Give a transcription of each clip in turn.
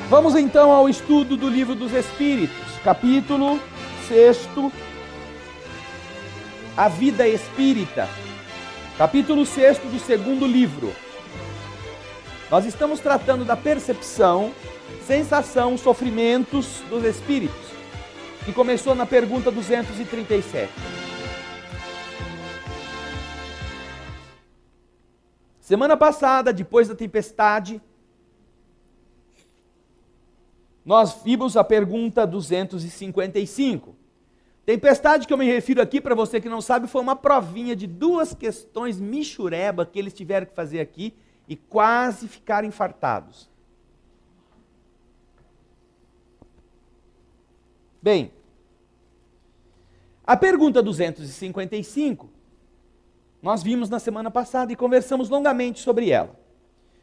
Vamos então ao estudo do Livro dos Espíritos, capítulo 6, a vida espírita, capítulo 6 do segundo livro. Nós estamos tratando da percepção, sensação, sofrimentos dos espíritos, que começou na pergunta 237. Semana passada, depois da tempestade, nós vimos a pergunta 255. Tempestade que eu me refiro aqui, para você que não sabe, foi uma provinha de duas questões michureba que eles tiveram que fazer aqui e quase ficaram infartados. Bem, a pergunta 255, nós vimos na semana passada e conversamos longamente sobre ela.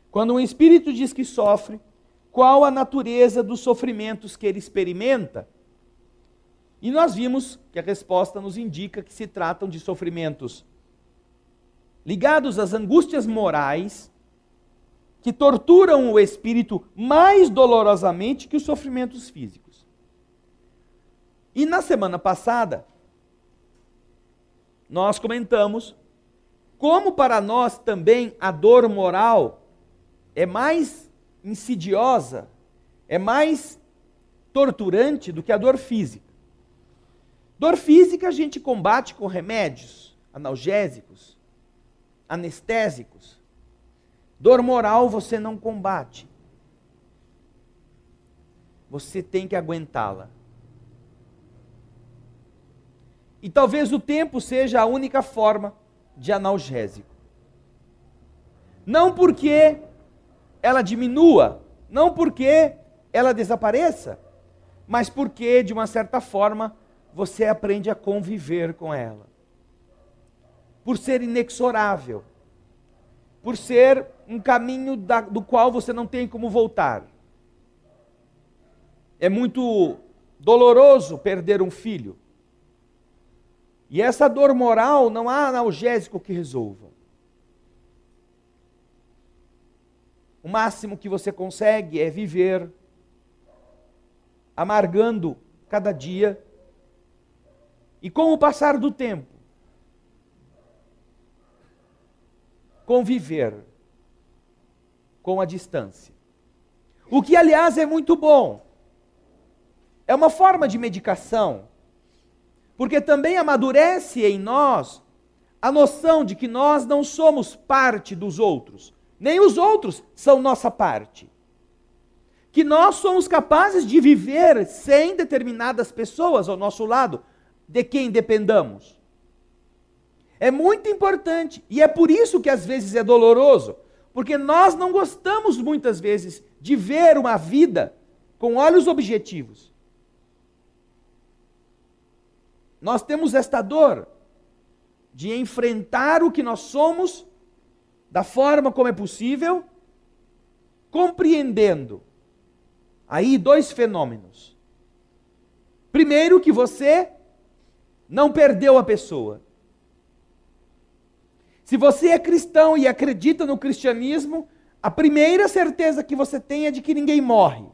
Quando um espírito diz que sofre, qual a natureza dos sofrimentos que ele experimenta? E nós vimos que a resposta nos indica que se tratam de sofrimentos ligados às angústias morais, que torturam o espírito mais dolorosamente que os sofrimentos físicos. E na semana passada, nós comentamos como para nós também a dor moral é mais insidiosa, é mais torturante do que a dor física. Dor física a gente combate com remédios, analgésicos, anestésicos. Dor moral você não combate. Você tem que aguentá-la. E talvez o tempo seja a única forma de analgésico. Não porque ela diminua, não porque ela desapareça, mas porque, de uma certa forma, você aprende a conviver com ela. Por ser inexorável, por ser um caminho do qual você não tem como voltar. É muito doloroso perder um filho. E essa dor moral não há analgésico que resolva. O máximo que você consegue é viver amargando cada dia e, com o passar do tempo, conviver com a distância. O que, aliás, é muito bom. É uma forma de medicação, porque também amadurece em nós a noção de que nós não somos parte dos outros, nem os outros são nossa parte. Que nós somos capazes de viver sem determinadas pessoas ao nosso lado, de quem dependamos. É muito importante, e é por isso que às vezes é doloroso, porque nós não gostamos muitas vezes de ver uma vida com olhos objetivos. Nós temos esta dor de enfrentar o que nós somos da forma como é possível, compreendendo aí dois fenômenos. Primeiro, que você não perdeu a pessoa. Se você é cristão e acredita no cristianismo, a primeira certeza que você tem é de que ninguém morre.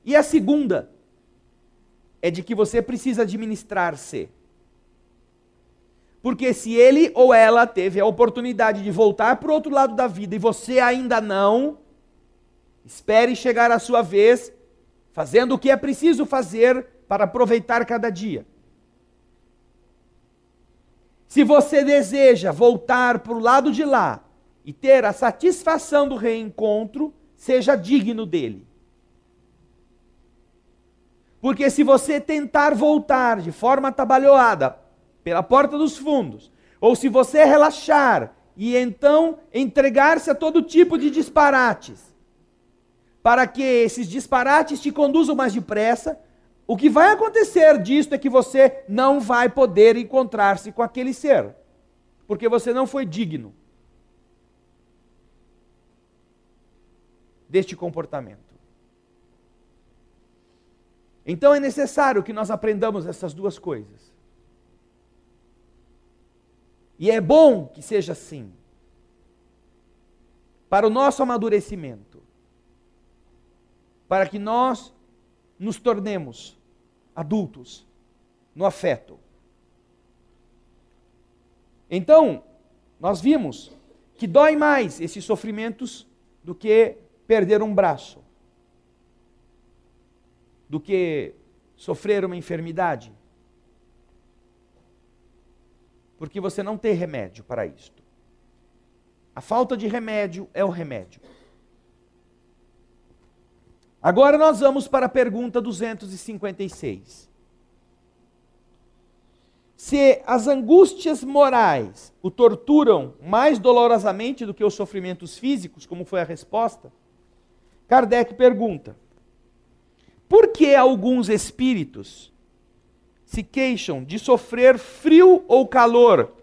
E a segunda é de que você precisa administrar-se. Porque se ele ou ela teve a oportunidade de voltar para o outro lado da vida e você ainda não, espere chegar a sua vez, fazendo o que é preciso fazer para aproveitar cada dia. Se você deseja voltar para o lado de lá e ter a satisfação do reencontro, seja digno dele. Porque se você tentar voltar de forma atabalhoada pela porta dos fundos, ou se você relaxar e então entregar-se a todo tipo de disparates, para que esses disparates te conduzam mais depressa, o que vai acontecer disto é que você não vai poder encontrar-se com aquele ser, porque você não foi digno deste comportamento. Então é necessário que nós aprendamos essas duas coisas. E é bom que seja assim, para o nosso amadurecimento. para que nós nos tornemos adultos no afeto. Então, nós vimos que dói mais esses sofrimentos do que perder um braço, do que sofrer uma enfermidade, porque você não tem remédio para isto. A falta de remédio é o remédio. Agora nós vamos para a pergunta 256. Se as angústias morais o torturam mais dolorosamente do que os sofrimentos físicos, como foi a resposta, Kardec pergunta: por que alguns espíritos se queixam de sofrer frio ou calor?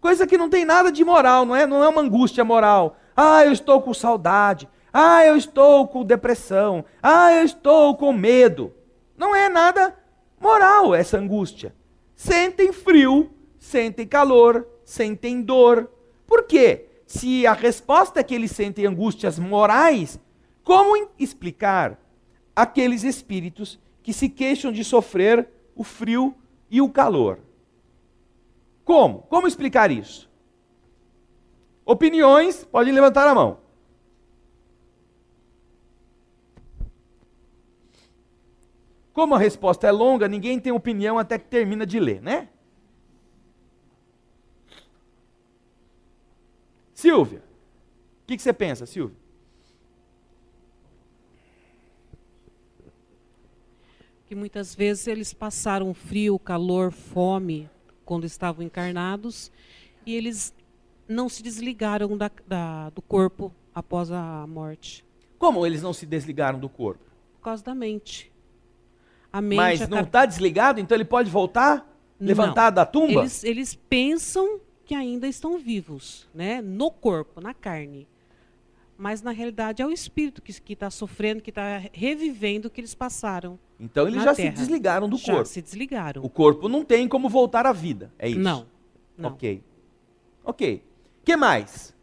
Coisa que não tem nada de moral, não é uma angústia moral. Ah, eu estou com saudade. Ah, eu estou com depressão. Ah, eu estou com medo. Não é nada moral essa angústia. Sentem frio, sentem calor, sentem dor. Por quê? Se a resposta é que eles sentem angústias morais, como explicar aqueles espíritos que se queixam de sofrer o frio e o calor? Como? Como explicar isso? Opiniões, podem levantar a mão. Como a resposta é longa, ninguém tem opinião até que termina de ler, né? Silvia, o que você pensa, Silvia? Que muitas vezes eles passaram frio, calor, fome quando estavam encarnados e eles não se desligaram do corpo após a morte. Como eles não se desligaram do corpo? Por causa da mente. A mente Mas não está desligado, então ele pode voltar? Levantar da tumba? Eles pensam que ainda estão vivos, né? No corpo, na carne. Mas na realidade é o espírito que está sofrendo, que está revivendo o que eles passaram. Então eles já se desligaram do corpo. Já se desligaram. O corpo não tem como voltar à vida, é isso? Não. Ok. Ok. O que mais?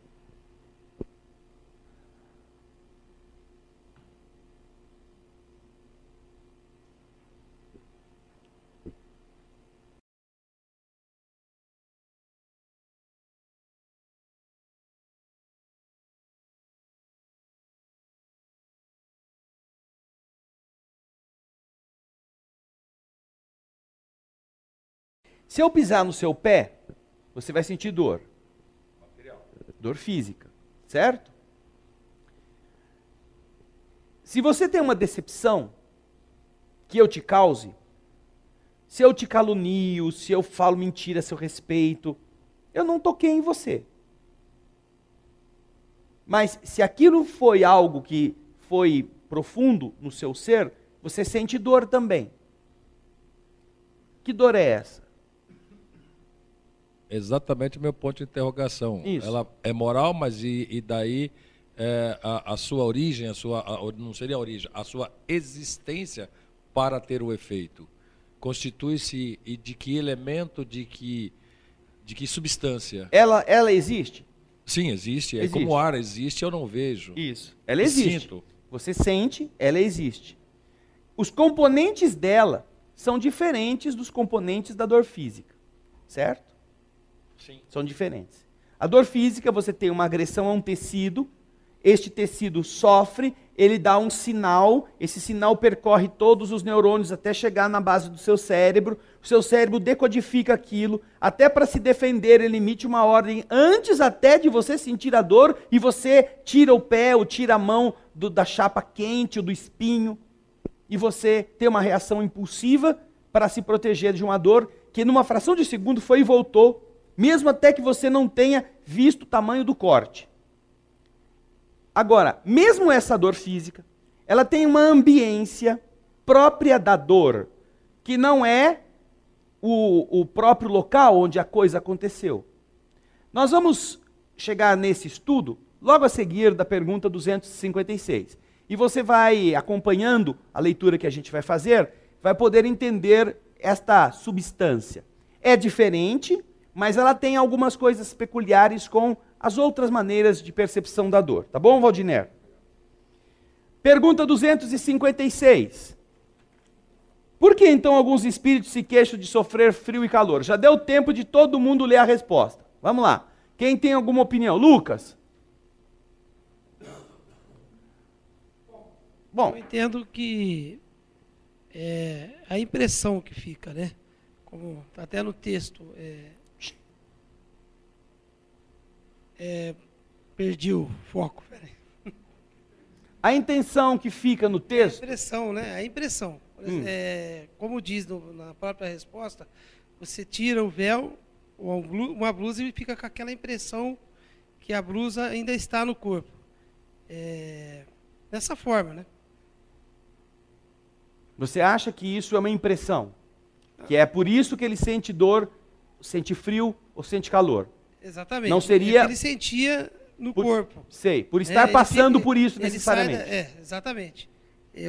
Se eu pisar no seu pé, você vai sentir dor. Dor física, certo? Se você tem uma decepção que eu te cause, se eu te calunio, se eu falo mentira a seu respeito, eu não toquei em você. Mas se aquilo foi algo que foi profundo no seu ser, você sente dor também. Que dor é essa? Exatamente o meu ponto de interrogação. Isso. Ela é moral, mas e daí a sua origem, não seria a origem, a sua existência para ter o efeito? Constitui-se de que elemento, de que substância? Ela existe? Sim, existe. Existe. É como o ar existe, eu não vejo. Isso. Ela existe. Sinto. Você sente, ela existe. Os componentes dela são diferentes dos componentes da dor física, certo? Sim. São diferentes. A dor física, você tem uma agressão a um tecido, este tecido sofre, ele dá um sinal, esse sinal percorre todos os neurônios até chegar na base do seu cérebro, o seu cérebro decodifica aquilo, até para se defender ele emite uma ordem antes até de você sentir a dor e você tira o pé ou tira a mão da chapa quente ou do espinho e você tem uma reação impulsiva para se proteger de uma dor que numa fração de segundo foi e voltou, mesmo até que você não tenha visto o tamanho do corte. Agora, mesmo essa dor física, ela tem uma ambiência própria da dor, que não é o próprio local onde a coisa aconteceu. Nós vamos chegar nesse estudo logo a seguir da pergunta 256. E você vai acompanhando a leitura que a gente vai fazer, vai poder entender esta substância. É diferente, mas ela tem algumas coisas peculiares com as outras maneiras de percepção da dor. Tá bom, Valdiner? Pergunta 256. Por que então alguns espíritos se queixam de sofrer frio e calor? Já deu tempo de todo mundo ler a resposta. Vamos lá. Quem tem alguma opinião? Lucas? Bom, eu entendo que a impressão que fica, né? Como tá até no texto, perdi o foco. Peraí. a intenção que fica no A texto, impressão, né? A impressão. Como diz na própria resposta, você tira o véu, uma blusa e fica com aquela impressão que a blusa ainda está no corpo. Dessa forma, né? você acha que isso é uma impressão? Que é por isso que ele sente dor, sente frio ou sente calor? Exatamente. Não seria... É que ele sentia no corpo. Sei, por estar passando ele por isso ele necessariamente. Exatamente.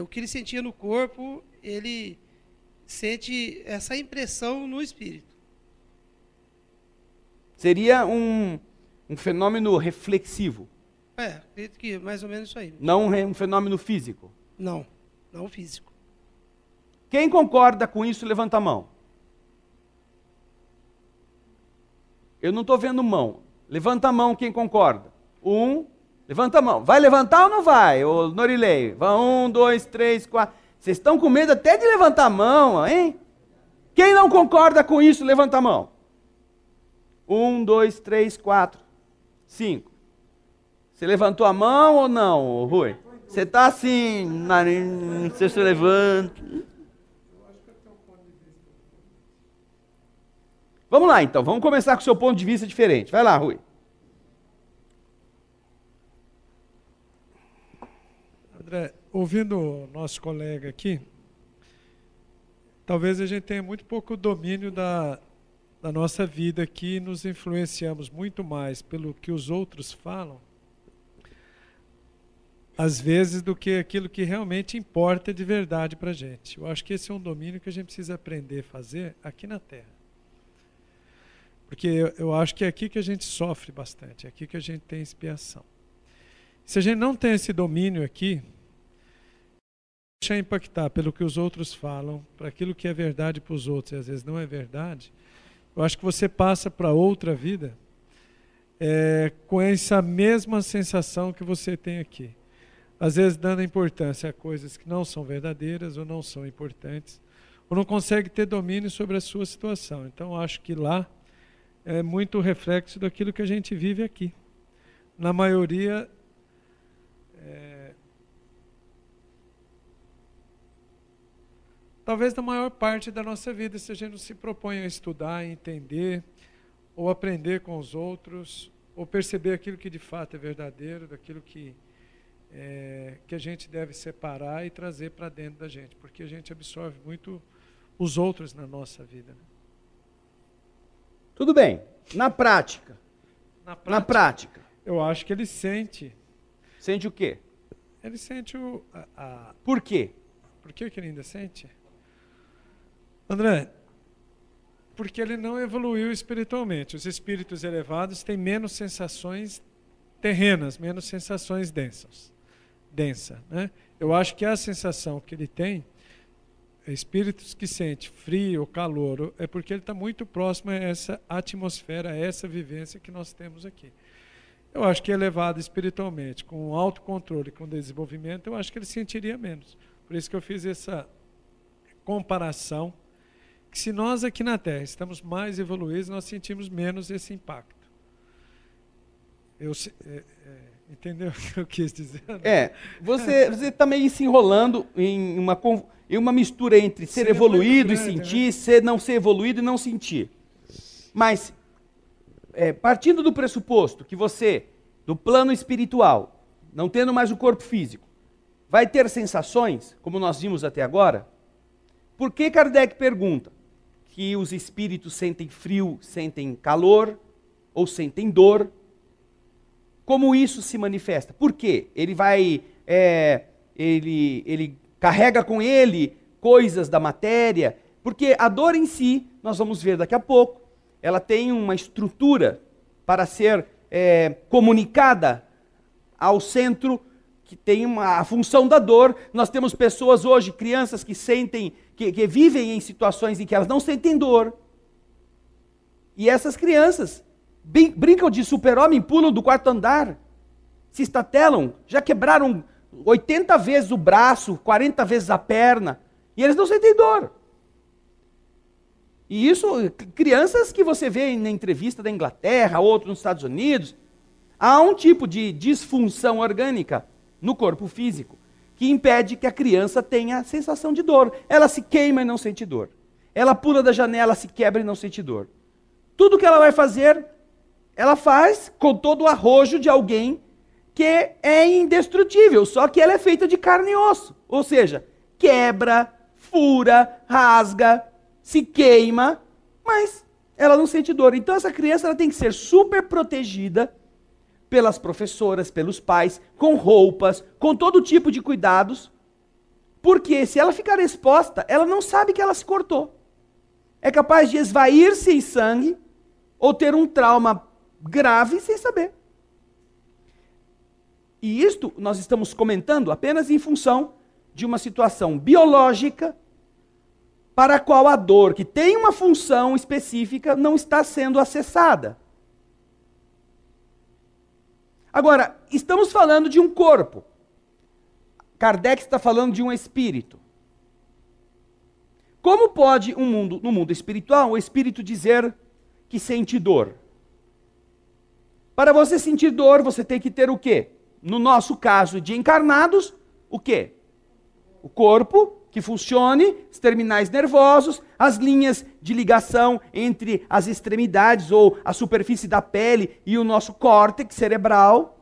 O que ele sentia no corpo, ele sente essa impressão no espírito. Seria um fenômeno reflexivo, Acredito que mais ou menos isso aí. não um fenômeno físico. Não físico. Quem concorda com isso, levanta a mão. Eu não estou vendo mão. Levanta a mão quem concorda. Levanta a mão. Vai levantar ou não vai, ô Norilei? Vai 1, 2, 3, 4. Vocês estão com medo até de levantar a mão, hein? Quem não concorda com isso, levanta a mão. 1, 2, 3, 4, 5. Você levantou a mão ou não, Rui? Você está assim, nariz, você se levanta. Vamos lá então, vamos começar com o seu ponto de vista diferente. Vai lá, Rui. André, ouvindo o nosso colega aqui, talvez a gente tenha muito pouco domínio da nossa vida aqui e nos influenciamos muito mais pelo que os outros falam, às vezes, do que aquilo que realmente importa de verdade para a gente. Eu acho que esse é um domínio que a gente precisa aprender a fazer aqui na Terra. Porque eu acho que é aqui que a gente sofre bastante, é aqui que a gente tem expiação. Se a gente não tem esse domínio aqui, deixar impactar pelo que os outros falam, para aquilo que é verdade para os outros e às vezes não é verdade, eu acho que você passa para outra vida com essa mesma sensação que você tem aqui. Às vezes dando importância a coisas que não são verdadeiras ou não são importantes, ou não consegue ter domínio sobre a sua situação. Então, eu acho que lá é muito reflexo daquilo que a gente vive aqui. Na maioria, talvez na maior parte da nossa vida, se a gente não se propõe a estudar, entender, ou aprender com os outros, ou perceber aquilo que de fato é verdadeiro, daquilo que a gente deve separar e trazer para dentro da gente, porque a gente absorve muito os outros na nossa vida. Tudo bem. Na prática. Na prática. Eu acho que ele sente. Sente o quê? Ele sente Por quê? Por que ele ainda sente? André, porque ele não evoluiu espiritualmente. Os espíritos elevados têm menos sensações terrenas, menos sensações densas. Né? Eu acho que a sensação que ele tem, espíritos que sente frio ou calor, é porque ele está muito próximo a essa atmosfera, a essa vivência que nós temos aqui. Eu acho que elevado espiritualmente, com autocontrole, com desenvolvimento, eu acho que ele sentiria menos. Por isso que eu fiz essa comparação, que se nós aqui na Terra estamos mais evoluídos, nós sentimos menos esse impacto. Entendeu o que eu quis dizer? Você está meio se enrolando em uma mistura entre ser evoluído e sentir, não ser evoluído e não sentir. Mas, partindo do pressuposto que você, do plano espiritual, não tendo mais o corpo físico, vai ter sensações, como nós vimos até agora, por que Kardec pergunta que os espíritos sentem frio, sentem calor, ou sentem dor? Como isso se manifesta? Por quê? Ele carrega com ele coisas da matéria, porque a dor em si, nós vamos ver daqui a pouco, ela tem uma estrutura para ser comunicada ao centro que tem a função da dor. Nós temos pessoas hoje, crianças que sentem, que vivem em situações em que elas não sentem dor. E essas crianças brincam de super-homem, pulam do quarto andar, se estatelam, já quebraram 80 vezes o braço, 40 vezes a perna, e eles não sentem dor. E isso, crianças que você vê na entrevista da Inglaterra, outro nos Estados Unidos, há um tipo de disfunção orgânica no corpo físico que impede que a criança tenha sensação de dor. Ela se queima e não sente dor. Ela pula da janela, se quebra e não sente dor. Tudo que ela vai fazer, ela faz com todo o arrojo de alguém que é indestrutível, só que ela é feita de carne e osso. Ou seja, quebra, fura, rasga, se queima, mas ela não sente dor. Então essa criança ela tem que ser super protegida pelas professoras, pelos pais, com roupas, com todo tipo de cuidados, porque se ela ficar exposta, ela não sabe que ela se cortou. É capaz de esvair-se em sangue ou ter um trauma grave sem saber. E isto nós estamos comentando apenas em função de uma situação biológica para a qual a dor, que tem uma função específica, não está sendo acessada. Agora, estamos falando de um corpo. Kardec está falando de um espírito. Como pode no mundo espiritual, o espírito dizer que sente dor? Para você sentir dor, você tem que ter o quê? No nosso caso de encarnados, o quê? O corpo que funcione, os terminais nervosos, as linhas de ligação entre as extremidades ou a superfície da pele e o nosso córtex cerebral,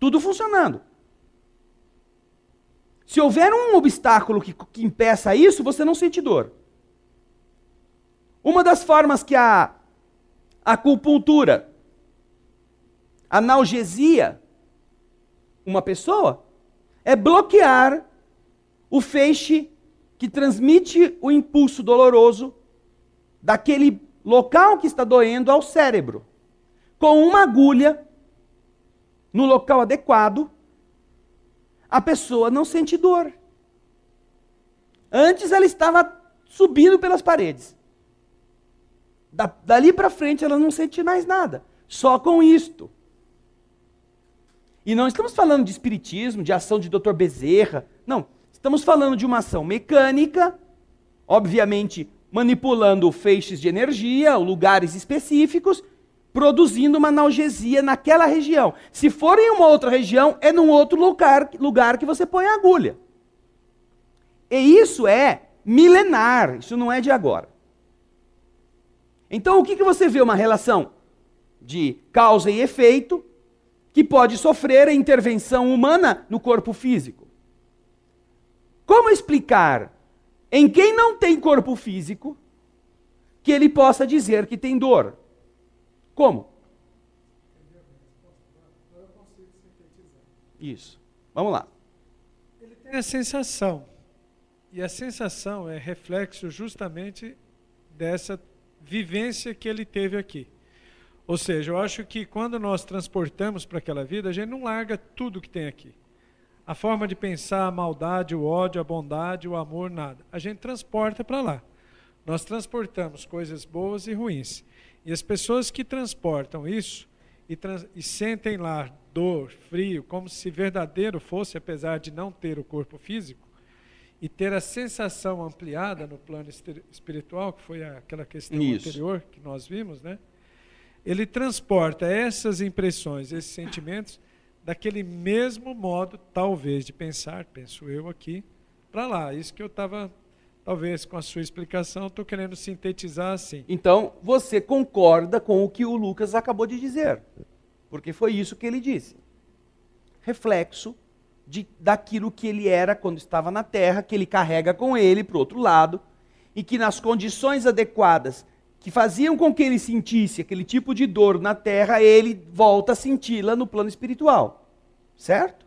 tudo funcionando. Se houver um obstáculo que impeça isso, você não sente dor. Uma das formas que a acupuntura analgesia uma pessoa é bloquear o feixe que transmite o impulso doloroso daquele local que está doendo ao cérebro. Com uma agulha no local adequado, a pessoa não sente dor. Antes ela estava subindo pelas paredes. Dali para frente ela não sente mais nada. Só com isto. E não estamos falando de espiritismo, de ação de Dr. Bezerra. Não. Estamos falando de uma ação mecânica, obviamente manipulando feixes de energia, lugares específicos, produzindo uma analgesia naquela região. Se for em uma outra região, é num outro lugar que você põe a agulha. E isso é milenar, isso não é de agora. Então o que você vê? Uma relação de causa e efeito que pode sofrer a intervenção humana no corpo físico. Como explicar em quem não tem corpo físico que ele possa dizer que tem dor? Como? Isso. Vamos lá. Ele tem a sensação. E a sensação é reflexo justamente dessa vivência que ele teve aqui. Ou seja, eu acho que quando nós transportamos para aquela vida, a gente não larga tudo que tem aqui. A forma de pensar, a maldade, o ódio, a bondade, o amor, nada. A gente transporta para lá. Nós transportamos coisas boas e ruins. E as pessoas que transportam isso e sentem lá dor, frio, como se verdadeiro fosse, apesar de não ter o corpo físico, e ter a sensação ampliada no plano espiritual, que foi aquela questão anterior que nós vimos, né? Ele transporta essas impressões, esses sentimentos, daquele mesmo modo, talvez, de pensar, penso eu aqui, para lá. Isso que eu estava, talvez, com a sua explicação, estou querendo sintetizar assim. Então, você concorda com o que o Lucas acabou de dizer, porque foi isso que ele disse. Reflexo daquilo que ele era quando estava na Terra, que ele carrega com ele para o outro lado, e que nas condições adequadas, que faziam com que ele sentisse aquele tipo de dor na Terra, ele volta a senti-la no plano espiritual. Certo?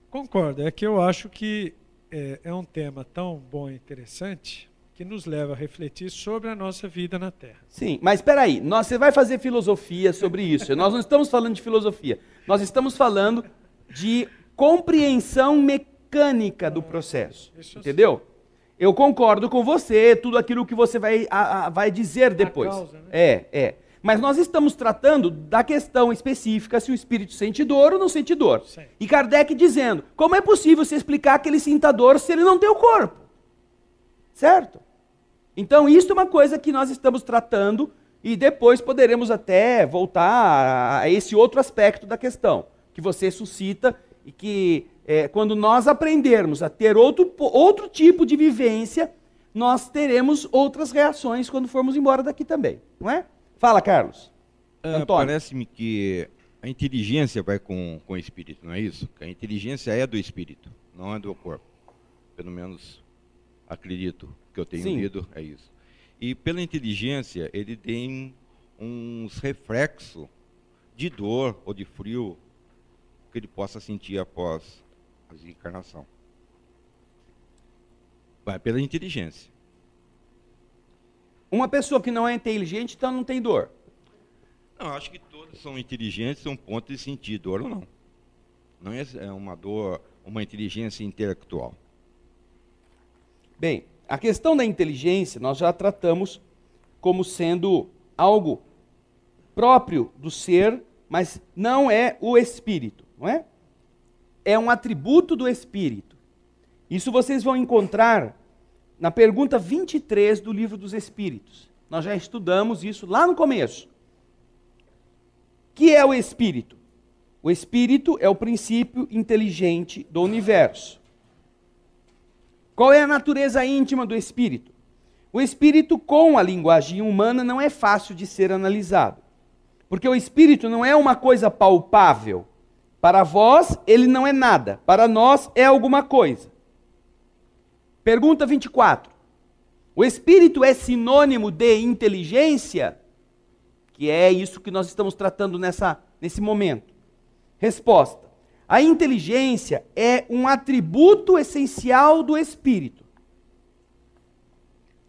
Concordo. É que eu acho que é um tema tão bom e interessante que nos leva a refletir sobre a nossa vida na Terra. Sim, mas espera aí, você vai fazer filosofia sobre isso. Nós não estamos falando de filosofia. Nós estamos falando de compreensão mecânica do processo. Entendeu? Eu concordo com você, tudo aquilo que você vai dizer depois. Causa, né? Mas nós estamos tratando da questão específica se o espírito sente dor ou não sente dor. Sim. E Kardec dizendo, como é possível você explicar que ele sinta dor se ele não tem o corpo? Certo? Então isso é uma coisa que nós estamos tratando e depois poderemos até voltar a esse outro aspecto da questão, que você suscita e que quando nós aprendermos a ter outro tipo de vivência, nós teremos outras reações quando formos embora daqui também, não é? Fala, Carlos. Antônio. Parece-me que a inteligência vai com o espírito, não é isso? Que a inteligência é do espírito, não é do corpo. Pelo menos acredito que eu tenho lido, é isso. E pela inteligência, ele tem uns reflexos de dor ou de frio que ele possa sentir após a desencarnação. Vai pela inteligência. Uma pessoa que não é inteligente, então não tem dor. Não, acho que todos são inteligentes a um ponto de sentir dor ou não. Não é uma dor, uma inteligência intelectual. Bem, a questão da inteligência nós já tratamos como sendo algo próprio do ser, mas não é o espírito, não é? É um atributo do espírito. Isso vocês vão encontrar na pergunta 23 do Livro dos Espíritos. Nós já estudamos isso lá no começo. O que é o espírito? O espírito é o princípio inteligente do universo. Qual é a natureza íntima do espírito? O espírito, com a linguagem humana, não é fácil de ser analisado. Porque o espírito não é uma coisa palpável. Para vós, ele não é nada. Para nós, é alguma coisa. Pergunta 24. O espírito é sinônimo de inteligência? Que é isso que nós estamos tratando nesse momento. Resposta. A inteligência é um atributo essencial do espírito.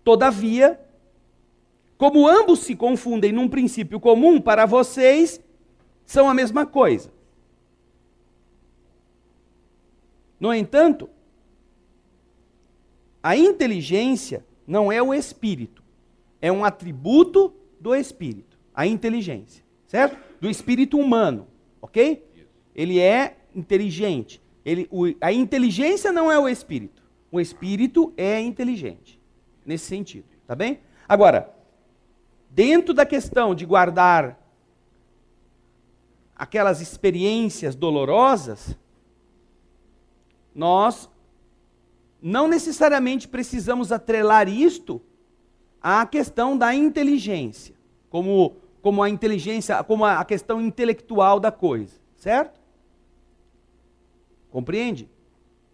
Todavia, como ambos se confundem num princípio comum, para vocês são a mesma coisa. No entanto, a inteligência não é o espírito, é um atributo do espírito, a inteligência, certo? Do espírito humano, ok? Ele é inteligente. A inteligência não é o espírito é inteligente, nesse sentido, tá bem? Agora, dentro da questão de guardar aquelas experiências dolorosas, nós não necessariamente precisamos atrelar isto à questão da inteligência, como a inteligência, como a questão intelectual da coisa, certo? Compreende?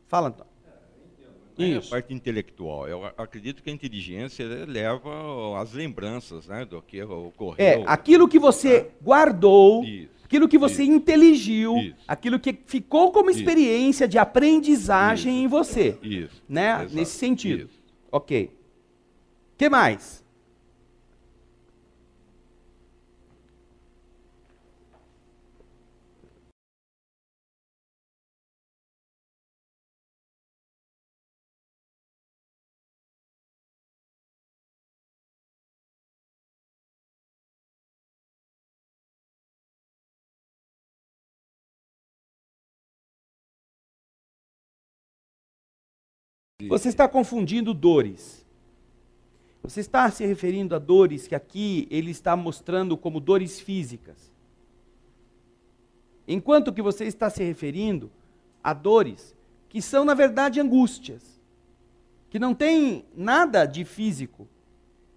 Fala, Antônio. A parte intelectual. Eu acredito que a inteligência leva às lembranças, né, do que ocorreu. Aquilo que você guardou, Isso. aquilo que você inteligiu, Isso. aquilo que ficou como experiência de aprendizagem Isso. em você. Isso. Né? Exato. Nesse sentido. Isso. Ok. O que mais? Você está confundindo dores. Você está se referindo a dores que aqui ele está mostrando como dores físicas. Enquanto que você está se referindo a dores que são, na verdade, angústias. Que não tem nada de físico.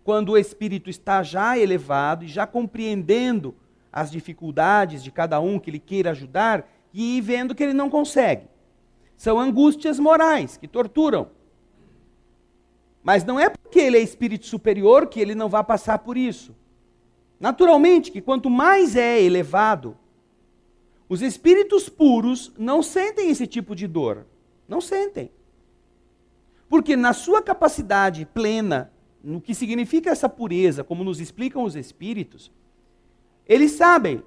Quando o espírito está já elevado e já compreendendo as dificuldades de cada um que ele queira ajudar e vendo que ele não consegue. São angústias morais que torturam. Mas não é porque ele é espírito superior que ele não vai passar por isso. Naturalmente que quanto mais é elevado, os espíritos puros não sentem esse tipo de dor. Não sentem. Porque na sua capacidade plena, no que significa essa pureza, como nos explicam os espíritos, eles sabem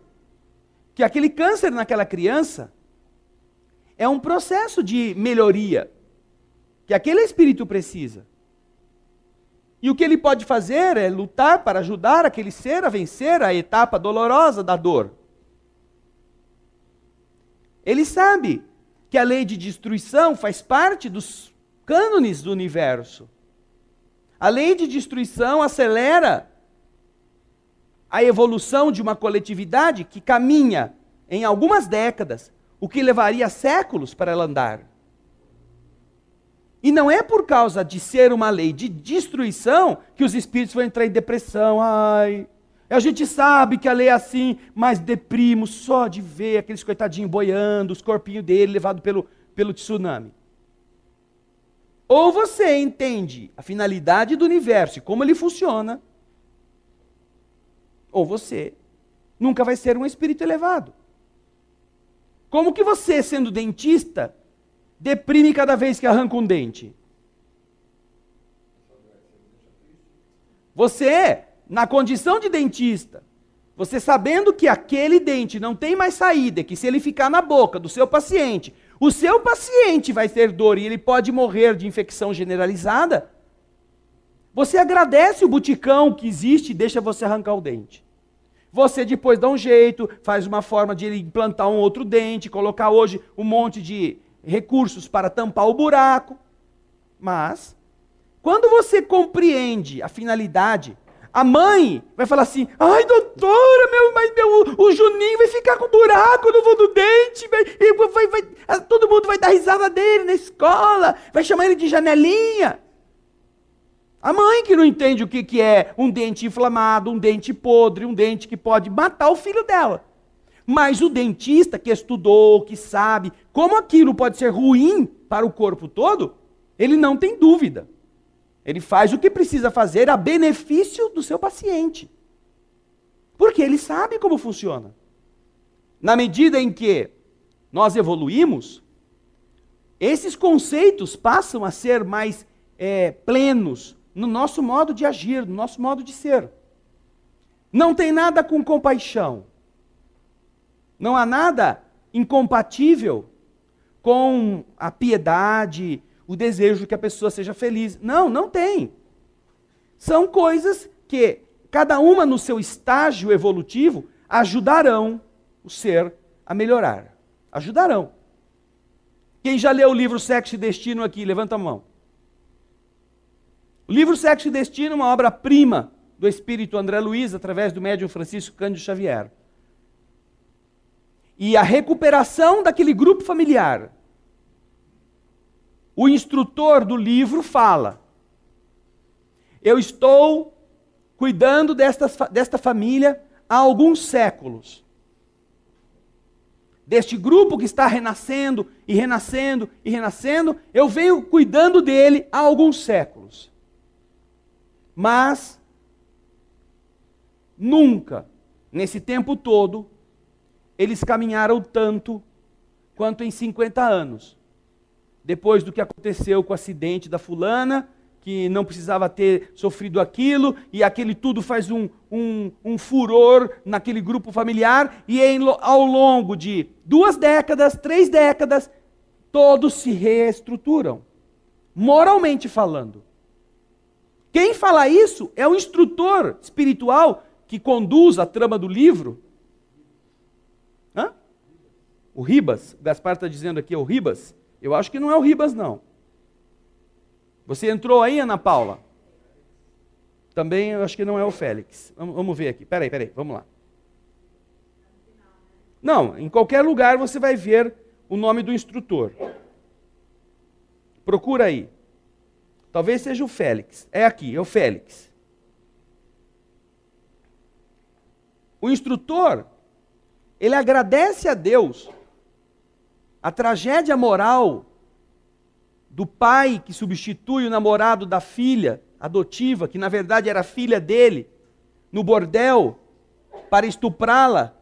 que aquele câncer naquela criança é um processo de melhoria que aquele espírito precisa. E o que ele pode fazer é lutar para ajudar aquele ser a vencer a etapa dolorosa da dor. Ele sabe que a lei de destruição faz parte dos cânones do universo. A lei de destruição acelera a evolução de uma coletividade que caminha em algumas décadas, o que levaria séculos para ela andar. E não é por causa de ser uma lei de destruição que os espíritos vão entrar em depressão. Ai, a gente sabe que a lei é assim, mas deprimo só de ver aqueles coitadinhos boiando, os corpinhos dele levados pelo tsunami. Ou você entende a finalidade do universo e como ele funciona, ou você nunca vai ser um espírito elevado. Como que você, sendo dentista, deprime cada vez que arranca um dente? Você, na condição de dentista, você sabendo que aquele dente não tem mais saída, que se ele ficar na boca do seu paciente, o seu paciente vai ter dor e ele pode morrer de infecção generalizada, você agradece o buticão que existe e deixa você arrancar o dente. Você depois dá um jeito, faz uma forma de ele implantar um outro dente, colocar hoje um monte de recursos para tampar o buraco. Mas, quando você compreende a finalidade, a mãe vai falar assim: ai, doutora, o Juninho vai ficar com buraco no fundo do dente, todo mundo vai dar risada dele na escola, vai chamar ele de janelinha. A mãe que não entende o que é um dente inflamado, um dente podre, um dente que pode matar o filho dela. Mas o dentista que estudou, que sabe como aquilo pode ser ruim para o corpo todo, ele não tem dúvida. Ele faz o que precisa fazer a benefício do seu paciente. Porque ele sabe como funciona. Na medida em que nós evoluímos, esses conceitos passam a ser mais plenos no nosso modo de agir, no nosso modo de ser. Não tem nada com compaixão. Não há nada incompatível com a piedade, o desejo que a pessoa seja feliz. Não, não tem. São coisas que, cada uma no seu estágio evolutivo, ajudarão o ser a melhorar. Ajudarão. Quem já leu o livro Sexo e Destino aqui, levanta a mão. O livro Sexo e Destino é uma obra-prima do espírito André Luiz, através do médium Francisco Cândido Xavier. E a recuperação daquele grupo familiar. O instrutor do livro fala: eu estou cuidando desta família há alguns séculos. Deste grupo que está renascendo e renascendo e renascendo, eu venho cuidando dele há alguns séculos. Mas nunca, nesse tempo todo, eles caminharam tanto quanto em 50 anos. Depois do que aconteceu com o acidente da fulana, que não precisava ter sofrido aquilo, e aquele tudo faz um furor naquele grupo familiar, e ao longo de 2 décadas, 3 décadas, todos se reestruturam, moralmente falando. Quem fala isso é o instrutor espiritual que conduz a trama do livro. Hã? O Ribas, o Gaspar está dizendo aqui, é o Ribas. Eu acho que não é o Ribas, não. Você entrou aí, Ana Paula? Também eu acho que não é o Félix. Vamos ver aqui. Peraí, vamos lá. Não, em qualquer lugar você vai ver o nome do instrutor. Procura aí. Talvez seja o Félix. É aqui, é o Félix. O instrutor, ele agradece a Deus a tragédia moral do pai que substitui o namorado da filha adotiva, que na verdade era filha dele, no bordel, para estuprá-la.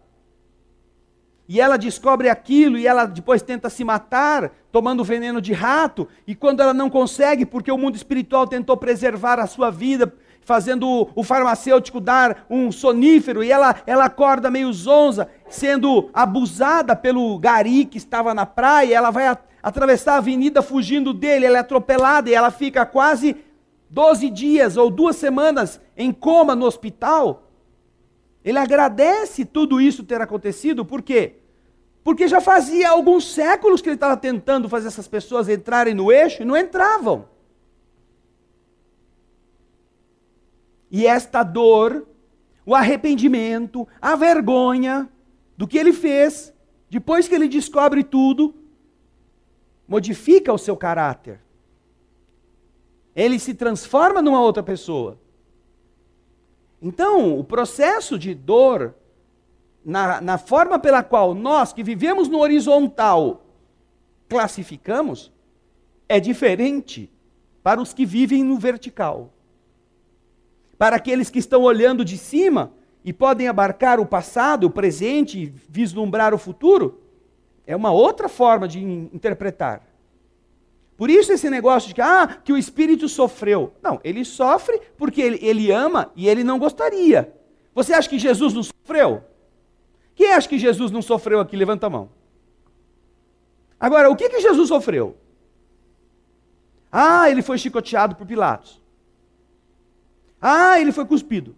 e ela descobre aquilo, e ela depois tenta se matar, tomando veneno de rato, e quando ela não consegue, porque o mundo espiritual tentou preservar a sua vida, fazendo o farmacêutico dar um sonífero, e ela acorda meio zonza, sendo abusada pelo gari que estava na praia, ela vai atravessar a avenida fugindo dele, ela é atropelada, e ela fica quase 12 dias ou 2 semanas em coma no hospital. Ele agradece tudo isso ter acontecido, por quê? Porque já fazia alguns séculos que ele estava tentando fazer essas pessoas entrarem no eixo e não entravam. E esta dor, o arrependimento, a vergonha do que ele fez, depois que ele descobre tudo, modifica o seu caráter. Ele se transforma numa outra pessoa. Então, o processo de dor, na forma pela qual nós que vivemos no horizontal classificamos, é diferente para os que vivem no vertical. Para aqueles que estão olhando de cima e podem abarcar o passado, o presente e vislumbrar o futuro, é uma outra forma de interpretar. Por isso esse negócio de que o Espírito sofreu. Não, ele sofre porque ele ama e ele não gostaria. Você acha que Jesus não sofreu? Quem acha que Jesus não sofreu aqui? Levanta a mão. Agora, o que Jesus sofreu? Ele foi chicoteado por Pilatos. Ele foi cuspido.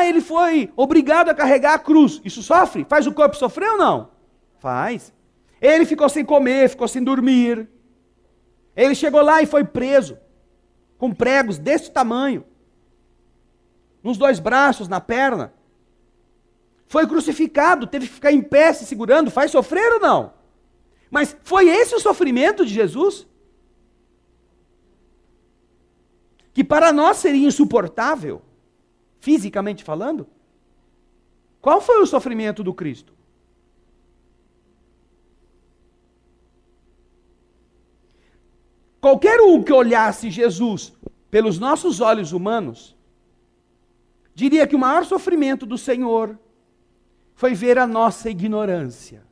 Ele foi obrigado a carregar a cruz. Isso sofre? Faz o corpo sofrer ou não? Faz. Ele ficou sem comer, ficou sem dormir. Ele chegou lá e foi preso, com pregos desse tamanho, nos 2 braços, na perna. Foi crucificado, teve que ficar em pé se segurando. Faz sofrer ou não? Mas foi esse o sofrimento de Jesus? Que para nós seria insuportável, fisicamente falando? Qual foi o sofrimento do Cristo? Qualquer um que olhasse Jesus pelos nossos olhos humanos, diria que o maior sofrimento do Senhor foi ver a nossa ignorância.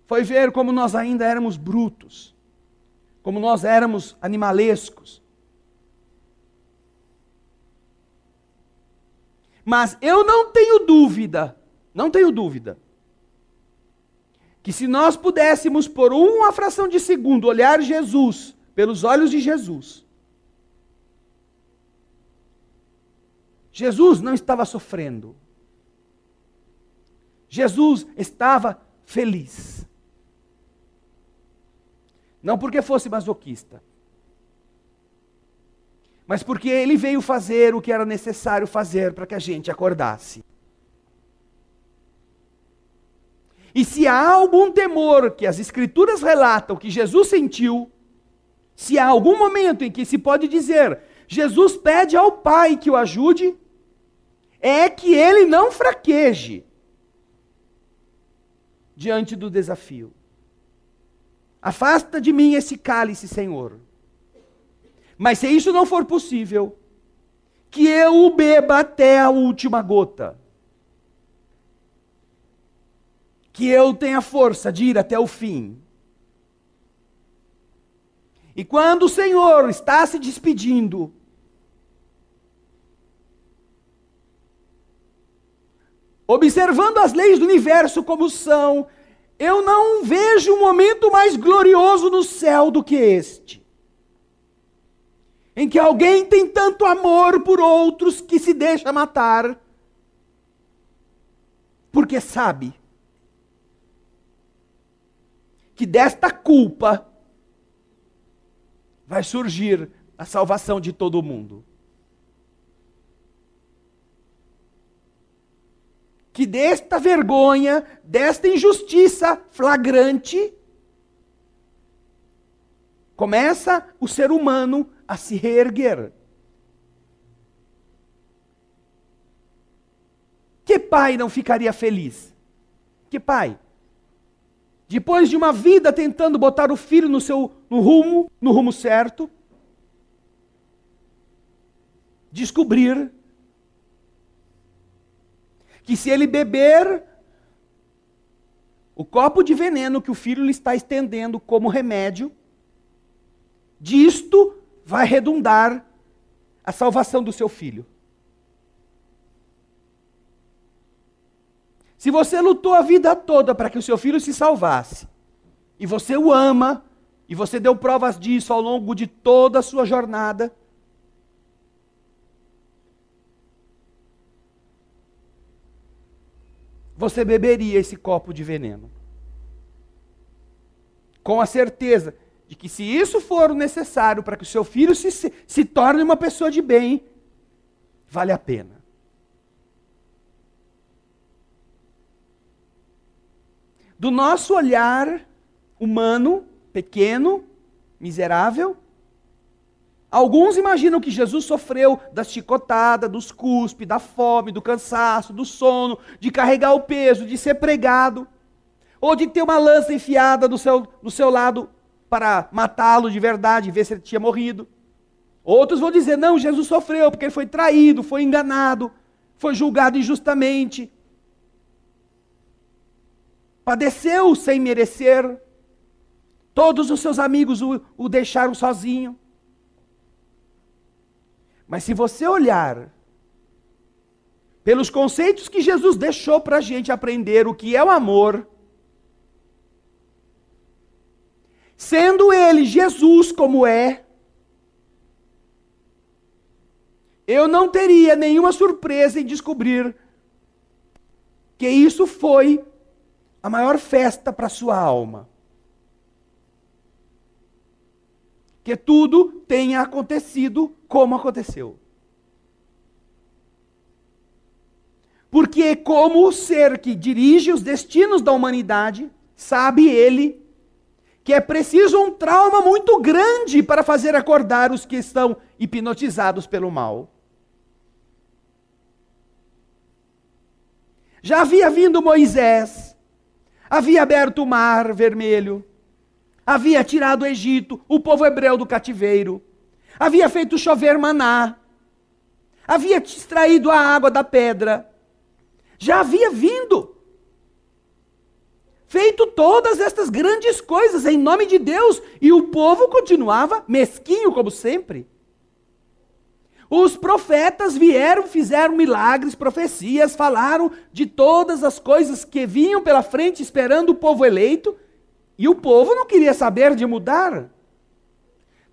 Foi ver como nós ainda éramos brutos, como nós éramos animalescos. Mas eu não tenho dúvida, que se nós pudéssemos por uma fração de segundo olhar Jesus pelos olhos de Jesus, Jesus não estava sofrendo. Jesus estava feliz. Não porque fosse masoquista, mas porque ele veio fazer o que era necessário fazer para que a gente acordasse. E se há algum temor que as Escrituras relatam que Jesus sentiu, se há algum momento em que se pode dizer, Jesus pede ao Pai que o ajude, é que ele não fraqueje diante do desafio. Afasta de mim esse cálice, Senhor. Mas se isso não for possível, que eu o beba até a última gota. Que eu tenha força de ir até o fim. E quando o Senhor está se despedindo, observando as leis do universo como são, eu não vejo um momento mais glorioso no céu do que este. Em que alguém tem tanto amor por outros que se deixa matar, porque sabe que desta culpa vai surgir a salvação de todo mundo. Que desta vergonha, desta injustiça flagrante, começa o ser humano a se reerguer. Que pai não ficaria feliz? Que pai? Depois de uma vida tentando botar o filho no rumo certo, descobrir que se ele beber o copo de veneno que o filho lhe está estendendo como remédio, disto vai redundar a salvação do seu filho. Se você lutou a vida toda para que o seu filho se salvasse, e você o ama, e você deu provas disso ao longo de toda a sua jornada, você beberia esse copo de veneno. Com a certeza de que se isso for necessário para que o seu filho se torne uma pessoa de bem, vale a pena. Do nosso olhar humano, pequeno, miserável, alguns imaginam que Jesus sofreu da chicotada, dos cuspes, da fome, do cansaço, do sono, de carregar o peso, de ser pregado, ou de ter uma lança enfiada no seu lado para matá-lo de verdade, ver se ele tinha morrido. Outros vão dizer, não, Jesus sofreu porque ele foi traído, foi enganado, foi julgado injustamente, padeceu sem merecer, todos os seus amigos o deixaram sozinho. Mas se você olhar pelos conceitos que Jesus deixou para a gente aprender o que é o amor, sendo ele Jesus como é, eu não teria nenhuma surpresa em descobrir que isso foi a maior festa para a sua alma. Que tudo tenha acontecido como aconteceu. Porque como o ser que dirige os destinos da humanidade, sabe ele que é preciso um trauma muito grande para fazer acordar os que estão hipnotizados pelo mal. Já havia vindo Moisés, havia aberto o mar vermelho, havia tirado o Egito, o povo hebreu do cativeiro, havia feito chover maná, havia extraído a água da pedra, já havia vindo, feito todas estas grandes coisas em nome de Deus, e o povo continuava mesquinho como sempre. Os profetas vieram, fizeram milagres, profecias, falaram de todas as coisas que vinham pela frente esperando o povo eleito, e o povo não queria saber de mudar.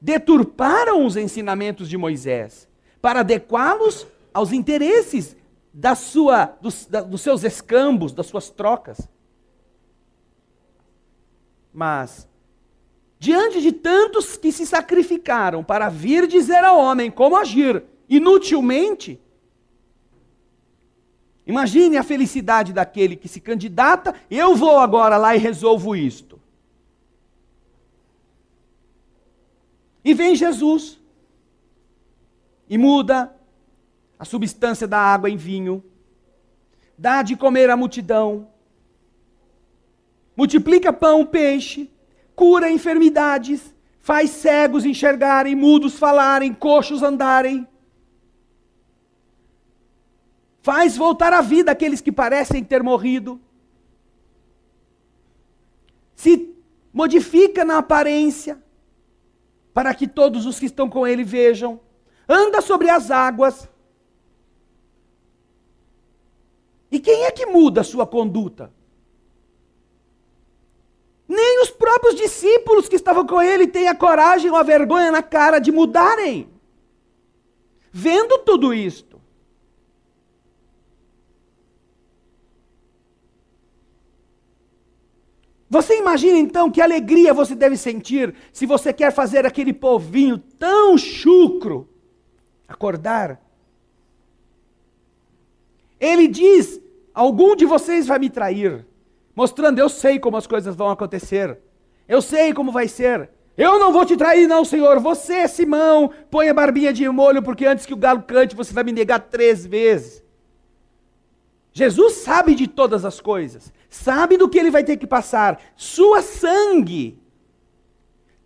Deturparam os ensinamentos de Moisés para adequá-los aos interesses dos seus escambos, das suas trocas. Mas, diante de tantos que se sacrificaram para vir dizer ao homem como agir inutilmente, imagine a felicidade daquele que se candidata, eu vou agora lá e resolvo isto. E vem Jesus e muda a substância da água em vinho, dá de comer à multidão, multiplica pão, peixe, cura enfermidades, faz cegos enxergarem, mudos falarem, coxos andarem, faz voltar à vida aqueles que parecem ter morrido, se modifica na aparência, para que todos os que estão com ele vejam, anda sobre as águas. E quem é que muda a sua conduta? Nem os próprios discípulos que estavam com ele têm a coragem ou a vergonha na cara de mudarem. Vendo tudo isto. Você imagina então que alegria você deve sentir se você quer fazer aquele povinho tão chucro acordar? Ele diz, algum de vocês vai me trair, mostrando, eu sei como as coisas vão acontecer, eu sei como vai ser, eu não vou te trair não, Senhor, você, Simão, põe a barbinha de molho, porque antes que o galo cante, você vai me negar 3 vezes. Jesus sabe de todas as coisas, sabe do que ele vai ter que passar, sua sangue,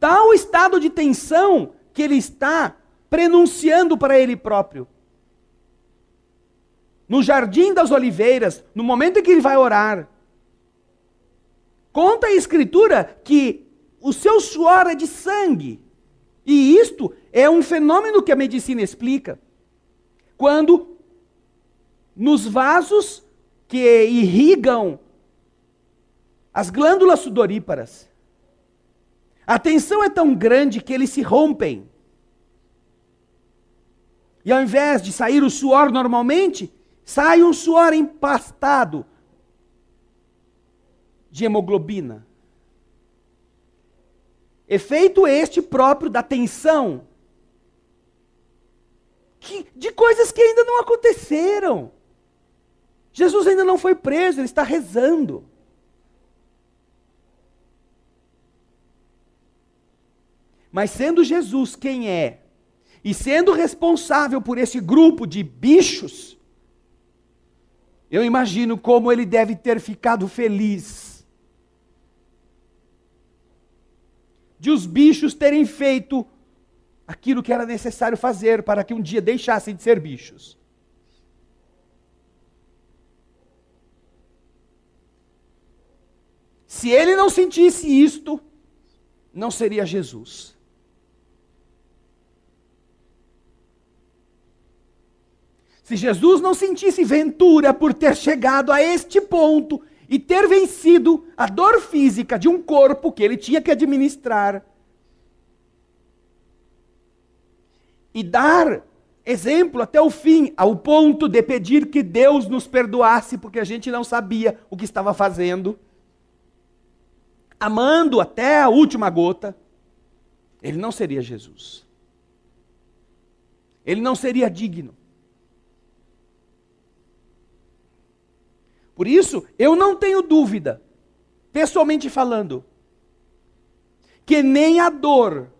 tal estado de tensão que ele está prenunciando para ele próprio. no Jardim das Oliveiras, no momento em que ele vai orar, conta a Escritura que o seu suor é de sangue. E isto é um fenômeno que a medicina explica. Quando nos vasos que irrigam as glândulas sudoríparas, a tensão é tão grande que eles se rompem. E ao invés de sair o suor normalmente, sai um suor empastado de hemoglobina. Efeito este próprio da tensão, de coisas que ainda não aconteceram. Jesus ainda não foi preso, ele está rezando. Mas sendo Jesus quem é, e sendo responsável por esse grupo de bichos, eu imagino como ele deve ter ficado feliz de os bichos terem feito aquilo que era necessário fazer para que um dia deixassem de ser bichos. Se ele não sentisse isto, não seria Jesus. Se Jesus não sentisse ventura por ter chegado a este ponto e ter vencido a dor física de um corpo que ele tinha que administrar e dar exemplo até o fim, ao ponto de pedir que Deus nos perdoasse porque a gente não sabia o que estava fazendo, amando até a última gota, ele não seria Jesus. Ele não seria digno. Por isso, eu não tenho dúvida, pessoalmente falando, que nem a dor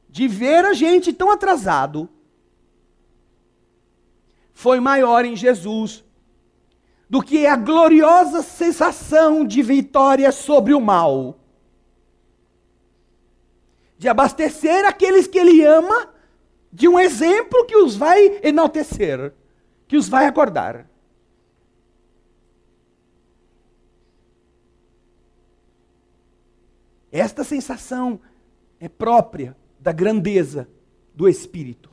de ver a gente tão atrasado foi maior em Jesus do que a gloriosa sensação de vitória sobre o mal. De abastecer aqueles que ele ama de um exemplo que os vai enaltecer, que os vai acordar. Esta sensação é própria da grandeza do Espírito.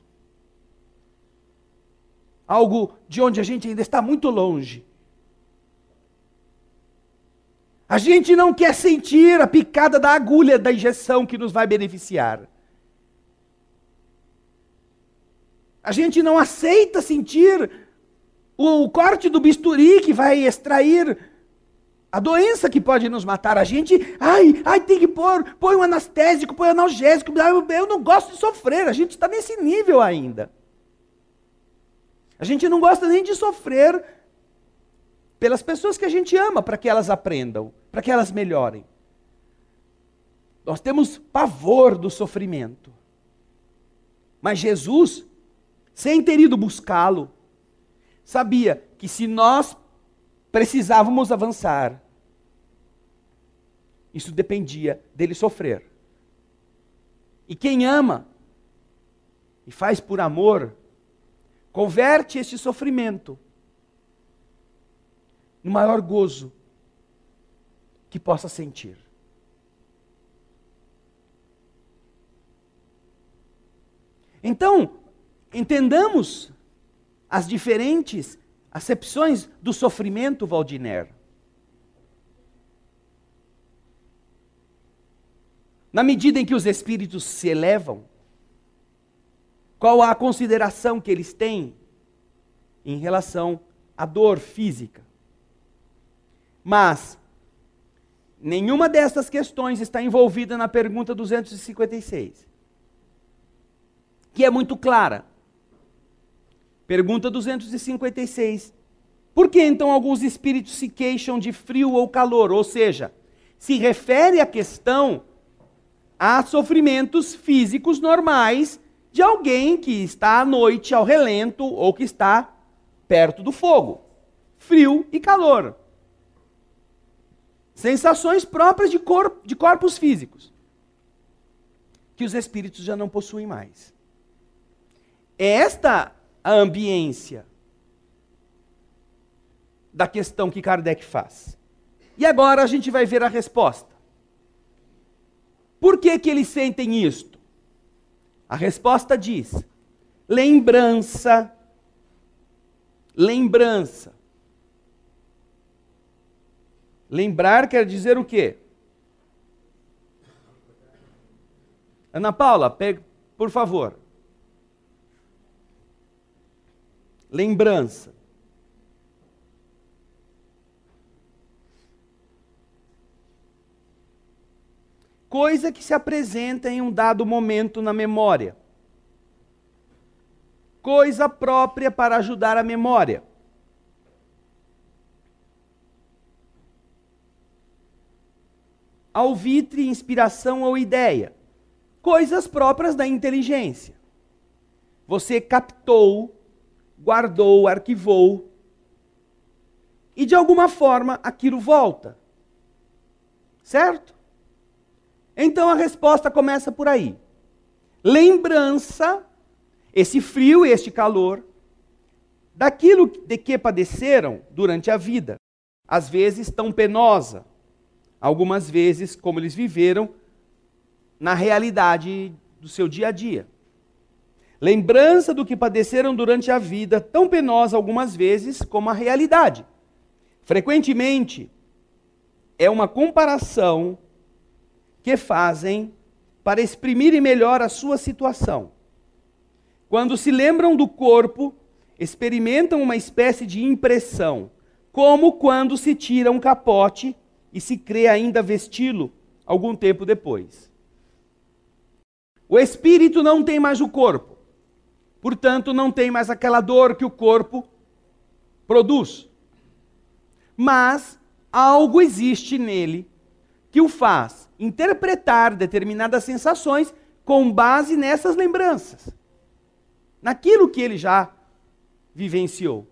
Algo de onde a gente ainda está muito longe. A gente não quer sentir a picada da agulha da injeção que nos vai beneficiar. A gente não aceita sentir o corte do bisturi que vai extrair a doença que pode nos matar. A gente, tem que põe um anestésico, põe um analgésico. Eu não gosto de sofrer, a gente está nesse nível ainda. A gente não gosta nem de sofrer pelas pessoas que a gente ama, para que elas aprendam, para que elas melhorem. Nós temos pavor do sofrimento. Mas Jesus, sem ter ido buscá-lo, sabia que se nós precisávamos avançar, isso dependia dele sofrer. E quem ama e faz por amor, converte este sofrimento no maior gozo que possa sentir. Então, entendamos as diferentes acepções do sofrimento, Valdiner. Na medida em que os espíritos se elevam, qual a consideração que eles têm em relação à dor física? Mas nenhuma dessas questões está envolvida na pergunta 256, que é muito clara. Pergunta 256. Por que então alguns espíritos se queixam de frio ou calor? Ou seja, se refere à questão a sofrimentos físicos normais de alguém que está à noite ao relento ou que está perto do fogo. Frio e calor. Sensações próprias de corpos físicos, que os espíritos já não possuem mais. É esta a ambiência da questão que Kardec faz. E agora a gente vai ver a resposta. Por que que eles sentem isto? A resposta diz: lembrança. Lembrança. Lembrar quer dizer o quê? Ana Paula, por favor. Lembrança. Coisa que se apresenta em um dado momento na memória. Coisa própria para ajudar a memória. Alvitre, inspiração ou ideia. Coisas próprias da inteligência. Você captou, guardou, arquivou, e de alguma forma aquilo volta. Certo? Então a resposta começa por aí. Lembrança, esse frio e este calor, daquilo de que padeceram durante a vida. Às vezes tão penosa, algumas vezes como eles viveram na realidade do seu dia a dia. Lembrança do que padeceram durante a vida, tão penosa algumas vezes como a realidade. Frequentemente, é uma comparação que fazem para exprimirem melhor a sua situação. Quando se lembram do corpo, experimentam uma espécie de impressão, como quando se tira um capote e se crê ainda vesti-lo algum tempo depois. O espírito não tem mais o corpo, portanto não tem mais aquela dor que o corpo produz. Mas algo existe nele que o faz interpretar determinadas sensações com base nessas lembranças, naquilo que ele já vivenciou.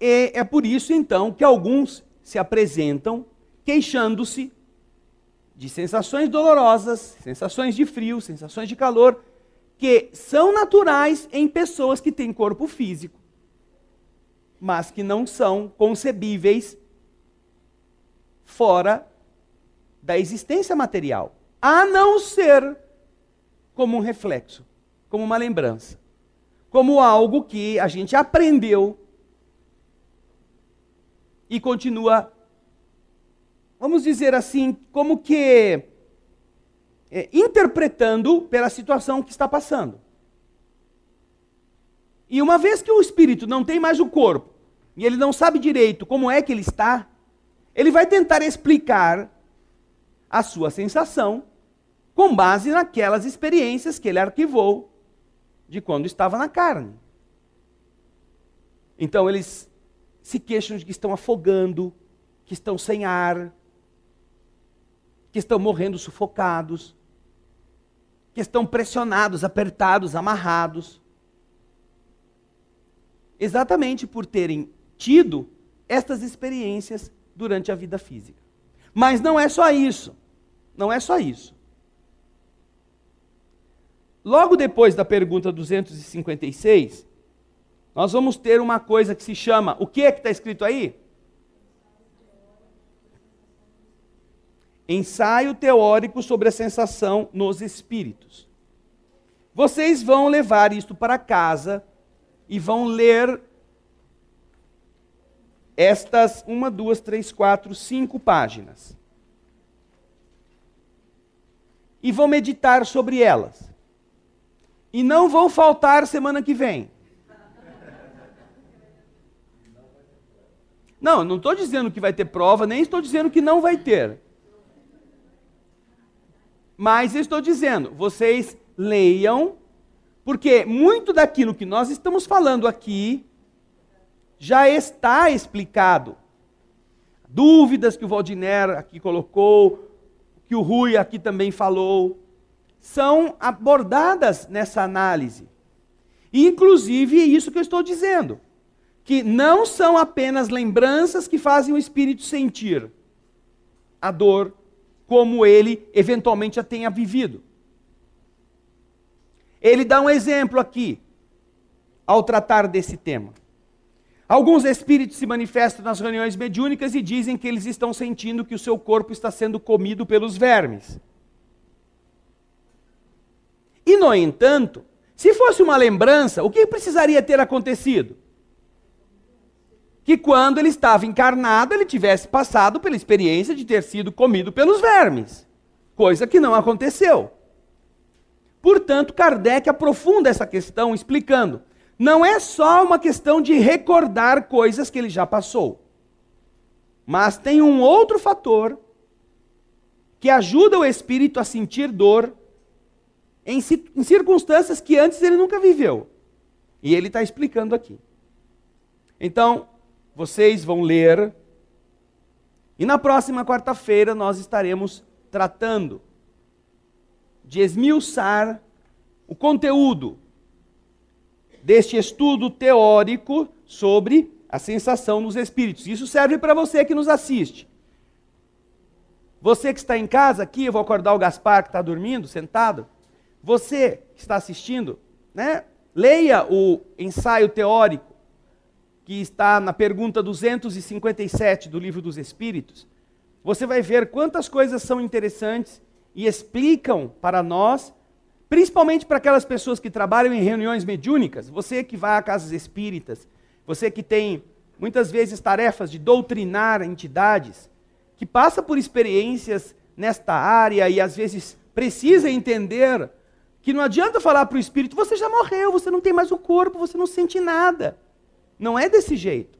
E é por isso, então, que alguns se apresentam queixando-se de sensações dolorosas, sensações de frio, sensações de calor, que são naturais em pessoas que têm corpo físico, mas que não são concebíveis fora da existência material, a não ser como um reflexo, como uma lembrança, como algo que a gente aprendeu e continua, vamos dizer assim, como que interpretando pela situação que está passando. E uma vez que o espírito não tem mais o corpo, e ele não sabe direito como é que ele está, ele vai tentar explicar a sua sensação com base naquelas experiências que ele arquivou de quando estava na carne. Então eles se queixam de que estão afogando, que estão sem ar, que estão morrendo sufocados, que estão pressionados, apertados, amarrados. Exatamente por terem tido estas experiências durante a vida física. Mas não é só isso. Não é só isso. Logo depois da pergunta 256, nós vamos ter uma coisa que se chama... O que é que está escrito aí? Ensaio teórico sobre a sensação nos espíritos. Vocês vão levar isto para casa e vão ler estas 1, 2, 3, 4, 5 páginas. E vão meditar sobre elas. E não vão faltar semana que vem. Não estou dizendo que vai ter prova, nem estou dizendo que não vai ter. Mas estou dizendo, vocês leiam, porque muito daquilo que nós estamos falando aqui já está explicado. Dúvidas que o Valdiner aqui colocou, que o Rui aqui também falou, são abordadas nessa análise. E, inclusive, é isso que eu estou dizendo, que não são apenas lembranças que fazem o espírito sentir a dor como ele eventualmente a tenha vivido. Ele dá um exemplo aqui, ao tratar desse tema. Alguns espíritos se manifestam nas reuniões mediúnicas e dizem que eles estão sentindo que o seu corpo está sendo comido pelos vermes. E, no entanto, se fosse uma lembrança, o que precisaria ter acontecido? Que quando ele estava encarnado, ele tivesse passado pela experiência de ter sido comido pelos vermes. Coisa que não aconteceu. Portanto, Kardec aprofunda essa questão explicando: não é só uma questão de recordar coisas que ele já passou, mas tem um outro fator que ajuda o espírito a sentir dor em circunstâncias que antes ele nunca viveu. E ele está explicando aqui. Então, vocês vão ler, e na próxima quarta-feira nós estaremos tratando de esmiuçar o conteúdo deste estudo teórico sobre a sensação nos espíritos. Isso serve para você que nos assiste. Você que está em casa aqui, eu vou acordar o Gaspar que está dormindo, sentado. Você que está assistindo, né? Leia o ensaio teórico que está na pergunta 257 do Livro dos Espíritos. Você vai ver quantas coisas são interessantes e explicam para nós, principalmente para aquelas pessoas que trabalham em reuniões mediúnicas, você que vai a casas espíritas, você que tem muitas vezes tarefas de doutrinar entidades, que passa por experiências nesta área e às vezes precisa entender que não adianta falar para o espírito: você já morreu, você não tem mais o corpo, você não sente nada. Não é desse jeito.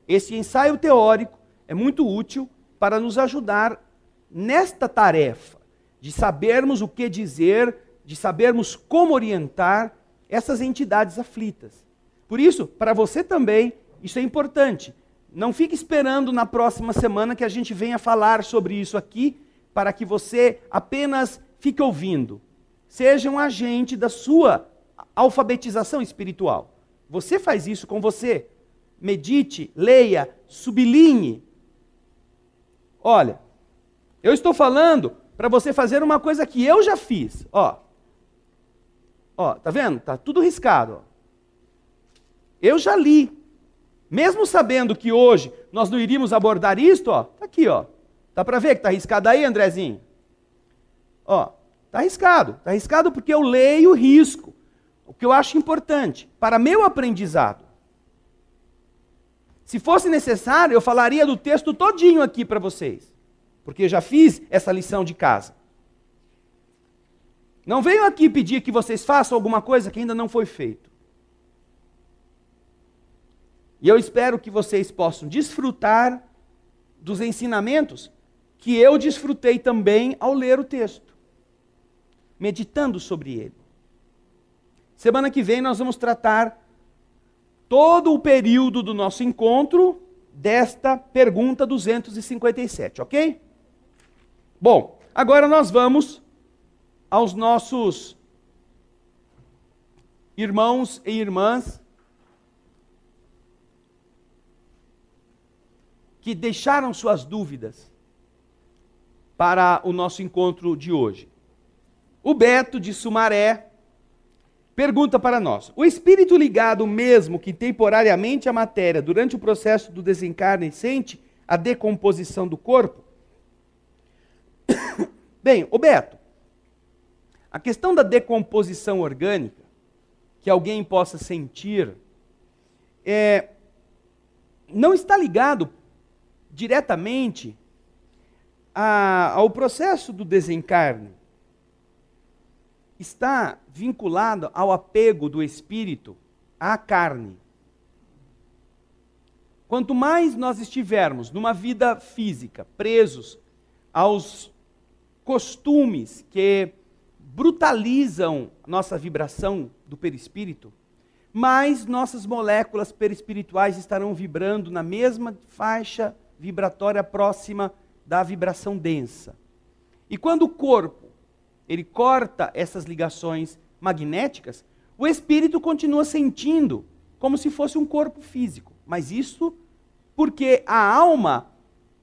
Esse ensaio teórico é muito útil para nos ajudar nesta tarefa de sabermos o que dizer, de sabermos como orientar essas entidades aflitas. Por isso, para você também, isso é importante. Não fique esperando na próxima semana que a gente venha falar sobre isso aqui, para que você apenas fique ouvindo. Seja um agente da sua alfabetização espiritual. Você faz isso com você. Medite, leia, sublinhe. Olha, eu estou falando para você fazer uma coisa que eu já fiz. Ó, tá vendo? Tá tudo riscado. Ó. Eu já li. Mesmo sabendo que hoje nós não iríamos abordar isto, ó, tá aqui, ó. Dá para ver que tá riscado aí, Andrezinho? Ó, tá riscado. Tá riscado porque eu leio, risco. O que eu acho importante para meu aprendizado. Se fosse necessário, eu falaria do texto todinho aqui para vocês, porque eu já fiz essa lição de casa. Não venho aqui pedir que vocês façam alguma coisa que ainda não foi feito. E eu espero que vocês possam desfrutar dos ensinamentos que eu desfrutei também ao ler o texto, meditando sobre ele. Semana que vem nós vamos tratar todo o período do nosso encontro desta pergunta 257, ok? Bom, agora nós vamos aos nossos irmãos e irmãs que deixaram suas dúvidas para o nosso encontro de hoje. O Beto de Sumaré pergunta para nós: o espírito ligado mesmo que temporariamente à matéria durante o processo do desencarne sente a decomposição do corpo? Bem, ô Beto, a questão da decomposição orgânica, que alguém possa sentir, não está ligado diretamente ao processo do desencarne. Está vinculado ao apego do espírito à carne. Quanto mais nós estivermos numa vida física, presos aos costumes que brutalizam nossa vibração do perispírito, mais nossas moléculas perispirituais estarão vibrando na mesma faixa vibratória próxima da vibração densa. E quando o corpo ele corta essas ligações magnéticas, o espírito continua sentindo como se fosse um corpo físico. Mas isso porque a alma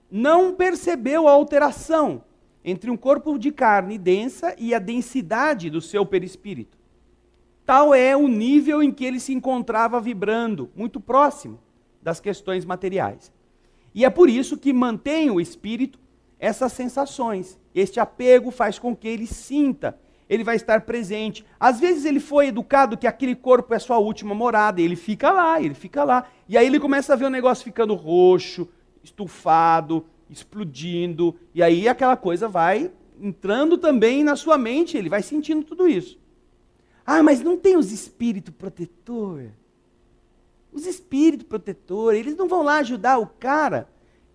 não percebeu a alteração entre um corpo de carne densa e a densidade do seu perispírito. Tal é o nível em que ele se encontrava vibrando, muito próximo das questões materiais. E é por isso que mantém o espírito essas sensações. Este apego faz com que ele sinta, ele vai estar presente. Às vezes ele foi educado que aquele corpo é sua última morada, e ele fica lá, e aí ele começa a ver o negócio ficando roxo, estufado, explodindo, e aí aquela coisa vai entrando também na sua mente, ele vai sentindo tudo isso. Ah, mas não tem os espíritos protetores? Os espíritos protetores, eles não vão lá ajudar o cara?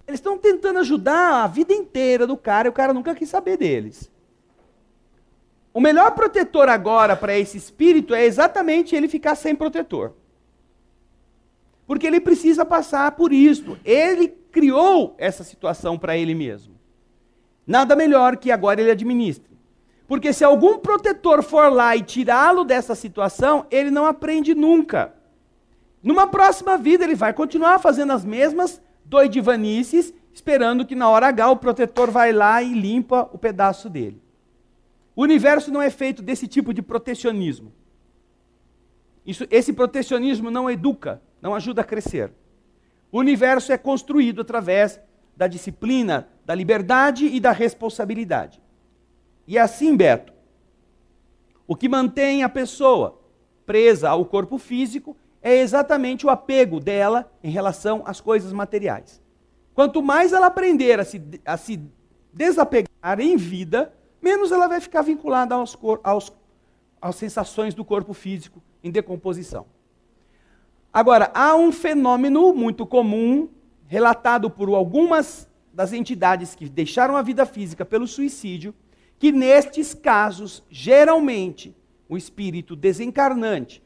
Eles estão tentando ajudar a vida inteira do cara e o cara nunca quis saber deles. O melhor protetor agora para esse espírito é exatamente ele ficar sem protetor. Porque ele precisa passar por isso. Ele criou essa situação para ele mesmo. Nada melhor que agora ele administre. Porque se algum protetor for lá e tirá-lo dessa situação, ele não aprende nunca. Numa próxima vida ele vai continuar fazendo as mesmas doidivanices, esperando que na hora H o protetor vai lá e limpa o pedaço dele. O universo não é feito desse tipo de protecionismo. Esse protecionismo não educa, não ajuda a crescer. O universo é construído através da disciplina, da liberdade e da responsabilidade. E assim, Beto, o que mantém a pessoa presa ao corpo físico é exatamente o apego dela em relação às coisas materiais. Quanto mais ela aprender a se desapegar em vida, menos ela vai ficar vinculada às sensações do corpo físico em decomposição. Agora, há um fenômeno muito comum, relatado por algumas das entidades que deixaram a vida física pelo suicídio, que nestes casos, geralmente, o espírito desencarnante,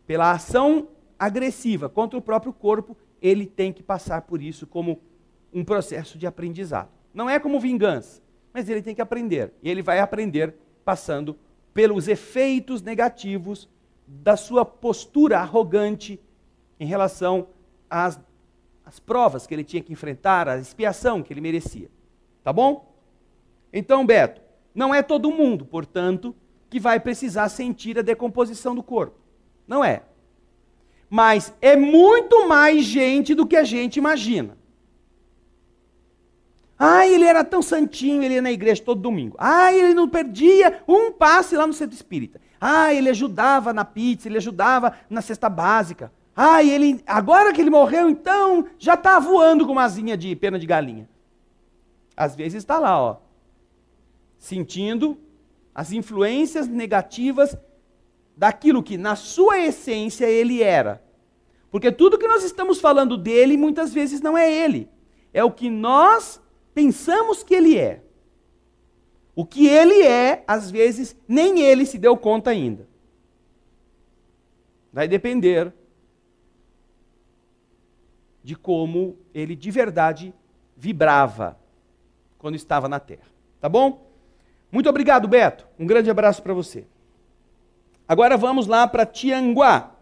pela ação agressiva contra o próprio corpo, ele tem que passar por isso como um processo de aprendizado. Não é como vingança, mas ele tem que aprender. E ele vai aprender passando pelos efeitos negativos da sua postura arrogante em relação às provas que ele tinha que enfrentar, a expiação que ele merecia. Tá bom? Então, Beto, não é todo mundo, portanto, que vai precisar sentir a decomposição do corpo. Não é. Mas é muito mais gente do que a gente imagina. Ah, ele era tão santinho, ele ia na igreja todo domingo. Ah, ele não perdia um passe lá no centro espírita. Ah, ele ajudava na pizza, ele ajudava na cesta básica. Ah, e ele, agora que ele morreu, então, já está voando com uma asinha de pena de galinha. Às vezes está lá, ó, sentindo as influências negativas daquilo que, na sua essência, ele era. Porque tudo que nós estamos falando dele, muitas vezes não é ele. É o que nós pensamos que ele é. O que ele é, às vezes, nem ele se deu conta ainda. Vai depender de como ele de verdade vibrava quando estava na Terra. Tá bom? Muito obrigado, Beto. Um grande abraço para você. Agora vamos lá para Tianguá.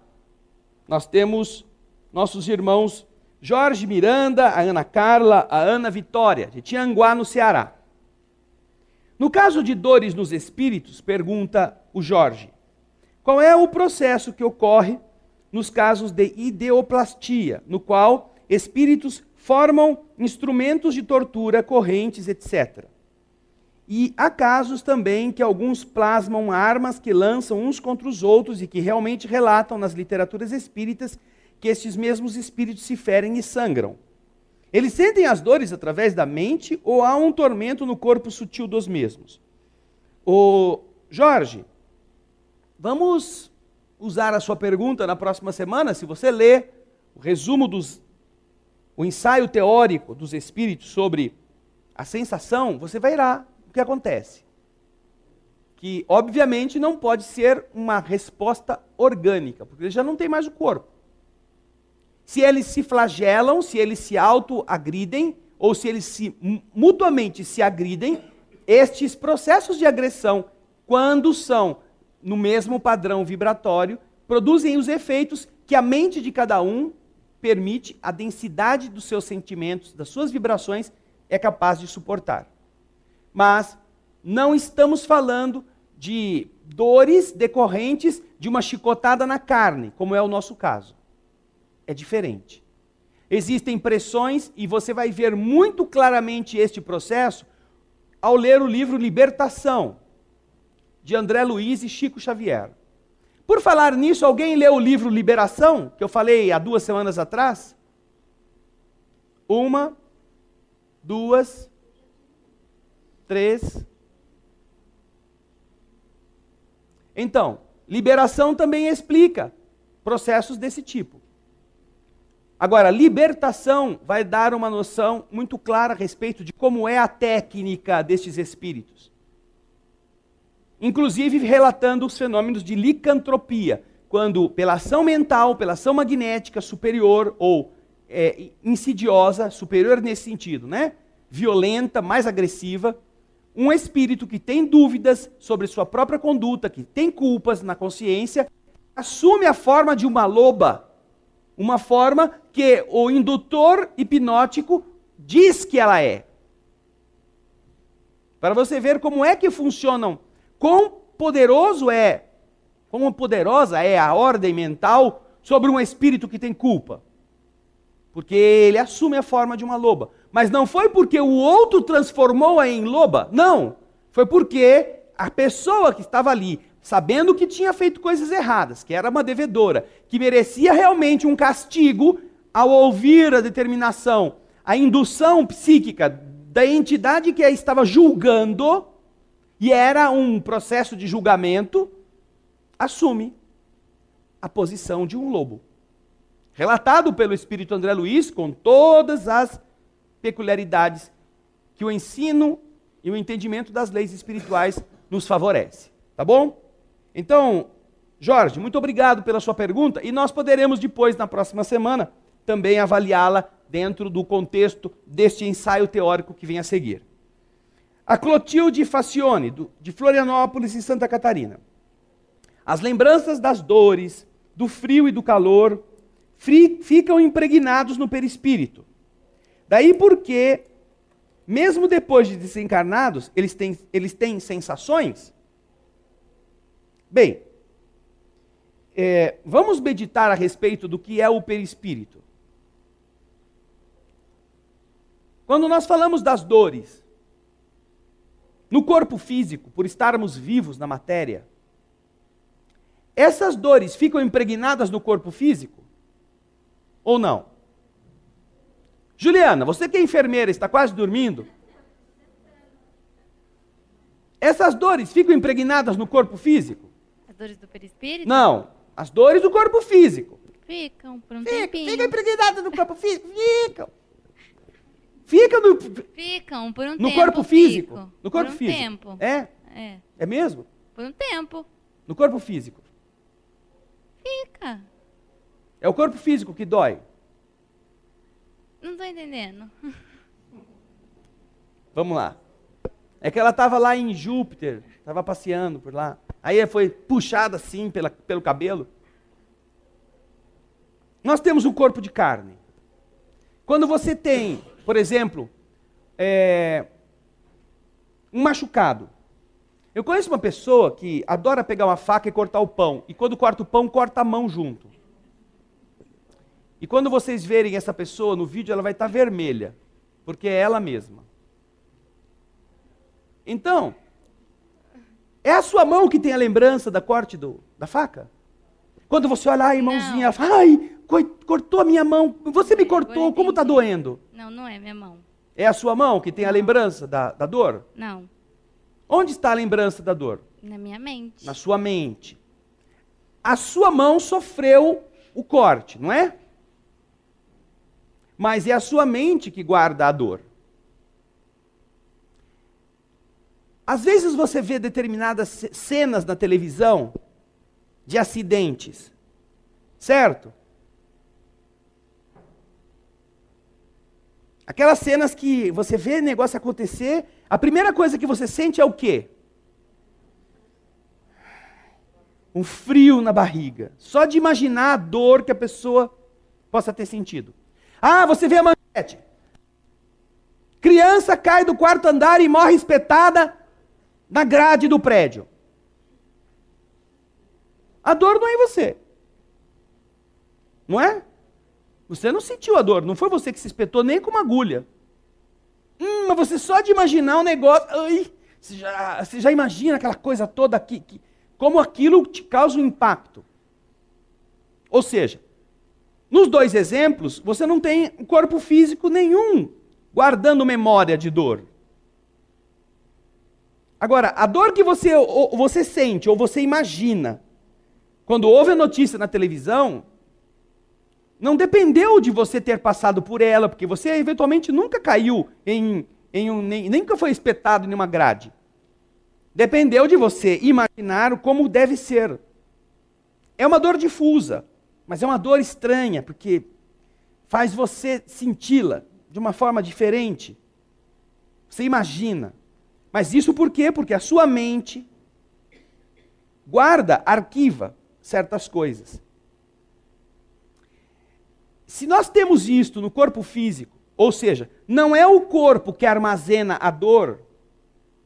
Nós temos nossos irmãos Jorge Miranda, a Ana Carla, a Ana Vitória, de Tianguá, no Ceará. No caso de dores nos espíritos, pergunta o Jorge, qual é o processo que ocorre nos casos de ideoplastia, no qual espíritos formam instrumentos de tortura, correntes, etc. E há casos também que alguns plasmam armas que lançam uns contra os outros e que realmente relatam nas literaturas espíritas que estes mesmos espíritos se ferem e sangram. Eles sentem as dores através da mente ou há um tormento no corpo sutil dos mesmos? Ô, Jorge, vamos usar a sua pergunta na próxima semana. Se você ler o resumo o ensaio teórico dos espíritos sobre a sensação, você verá o que acontece. Que, obviamente, não pode ser uma resposta orgânica, porque eles já não têm mais o corpo. Se eles se flagelam, se eles se auto-agridem, ou se eles mutuamente se agridem, estes processos de agressão, quando são no mesmo padrão vibratório, produzem os efeitos que a mente de cada um permite, a densidade dos seus sentimentos, das suas vibrações, é capaz de suportar. Mas não estamos falando de dores decorrentes de uma chicotada na carne, como é o nosso caso. É diferente. existem pressões, e você vai ver muito claramente este processo ao ler o livro Libertação, de André Luiz e Chico Xavier. Por falar nisso, alguém leu o livro Liberação, que eu falei há 2 semanas atrás? 1, 2, 3. Então, liberação também explica processos desse tipo. Agora, libertação vai dar uma noção muito clara a respeito de como é a técnica destes espíritos. Inclusive relatando os fenômenos de licantropia, quando pela ação mental, pela ação magnética superior ou insidiosa, superior nesse sentido, né? Violenta, mais agressiva, um espírito que tem dúvidas sobre sua própria conduta, que tem culpas na consciência, assume a forma de uma loba, uma forma que o indutor hipnótico diz que ela é. Para você ver como é que funcionam, quão poderosa é a ordem mental sobre um espírito que tem culpa. Porque ele assume a forma de uma loba. Mas não foi porque o outro transformou-a em loba. Não. Foi porque a pessoa que estava ali, sabendo que tinha feito coisas erradas, que era uma devedora, que merecia realmente um castigo ao ouvir a determinação, a indução psíquica da entidade que a estava julgando, e era um processo de julgamento, assume a posição de um lobo. Relatado pelo espírito André Luiz, com todas as peculiaridades que o ensino e o entendimento das leis espirituais nos favorece. Tá bom? Então, Jorge, muito obrigado pela sua pergunta, e nós poderemos depois, na próxima semana, também avaliá-la dentro do contexto deste ensaio teórico que vem a seguir. A Clotilde Facione, de Florianópolis, em Santa Catarina. As lembranças das dores, do frio e do calor ficam impregnados no perispírito. Daí porque, mesmo depois de desencarnados, eles têm sensações? Bem, vamos meditar a respeito do que é o perispírito. Quando nós falamos das dores, no corpo físico, por estarmos vivos na matéria, essas dores ficam impregnadas no corpo físico? Ou não? Juliana, você que é enfermeira, está quase dormindo? Essas dores ficam impregnadas no corpo físico? As dores do perispírito? Não, as dores do corpo físico. Ficam por um tempinho. Ficam impregnadas no corpo físico? Ficam. Ficam por um tempo. No corpo físico? No corpo por um físico. tempo. É? É mesmo? Por um tempo. No corpo físico. Fica. É o corpo físico que dói. Não estou entendendo. Vamos lá. É que ela estava lá em Júpiter, estava passeando por lá. Aí ela foi puxada assim pelo cabelo. Nós temos um corpo de carne. Quando você tem, por exemplo, um machucado. Eu conheço uma pessoa que adora pegar uma faca e cortar o pão. E quando corta o pão, corta a mão junto. E quando vocês verem essa pessoa no vídeo, ela vai estar vermelha. Porque é ela mesma. Então, é a sua mão que tem a lembrança da corte da faca? Quando você olha, ai, mãozinha, ela fala, ai, cortou a minha mão. Você me cortou, como está doendo? Não, não é minha mão. É a sua mão que tem a lembrança da dor? Não. Onde está a lembrança da dor? Na minha mente. Na sua mente. A sua mão sofreu o corte, não é? Mas é a sua mente que guarda a dor. Às vezes você vê determinadas cenas na televisão de acidentes, certo? Aquelas cenas que você vê negócio acontecer, a primeira coisa que você sente é o quê? Um frio na barriga. Só de imaginar a dor que a pessoa possa ter sentido. Ah, você vê a manchete. Criança cai do 4º andar e morre espetada na grade do prédio. A dor não é em você. Não é? Você não sentiu a dor, não foi você que se espetou nem com uma agulha. Mas você só de imaginar um negócio... Ai, você já imagina aquela coisa toda aqui, como aquilo te causa um impacto. Ou seja, nos dois exemplos, você não tem corpo físico nenhum guardando memória de dor. Agora, a dor que você sente ou você imagina quando ouve a notícia na televisão, não dependeu de você ter passado por ela, porque você eventualmente nunca caiu nem nunca foi espetado em uma grade. Dependeu de você imaginar como deve ser. É uma dor difusa, mas é uma dor estranha, porque faz você senti-la de uma forma diferente. Você imagina. Mas isso por quê? Porque a sua mente guarda, arquiva certas coisas. Se nós temos isto no corpo físico, ou seja, não é o corpo que armazena a dor,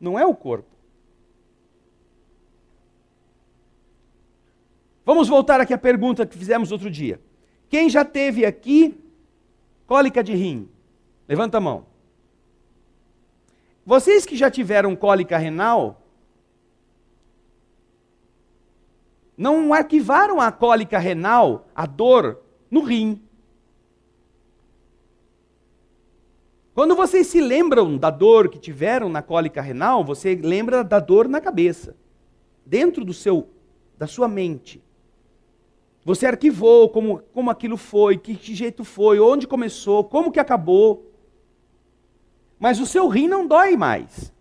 não é o corpo. Vamos voltar aqui à pergunta que fizemos outro dia. Quem já teve aqui cólica de rim? Levanta a mão. Vocês que já tiveram cólica renal, não arquivaram a cólica renal, a dor, no rim. Quando vocês se lembram da dor que tiveram na cólica renal, você lembra da dor na cabeça, dentro da sua mente. Você arquivou como aquilo foi, que jeito foi, onde começou, como que acabou. Mas o seu rim não dói mais.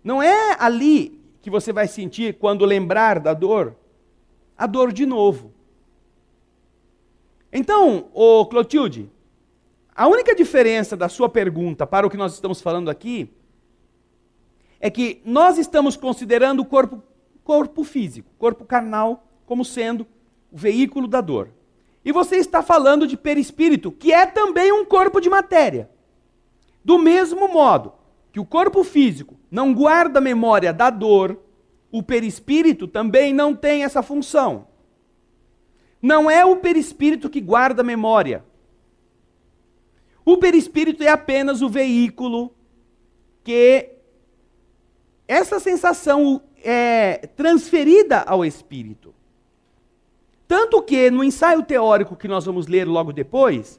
Não é ali que você vai sentir, quando lembrar da dor, a dor de novo. Então, Clotilde, a única diferença da sua pergunta para o que nós estamos falando aqui é que nós estamos considerando o corpo físico, corpo carnal, como sendo o veículo da dor. E você está falando de perispírito, que é também um corpo de matéria. Do mesmo modo que o corpo físico não guarda memória da dor, o perispírito também não tem essa função. Não é o perispírito que guarda memória. O perispírito é apenas o veículo que essa sensação é transferida ao espírito. Tanto que no ensaio teórico que nós vamos ler logo depois,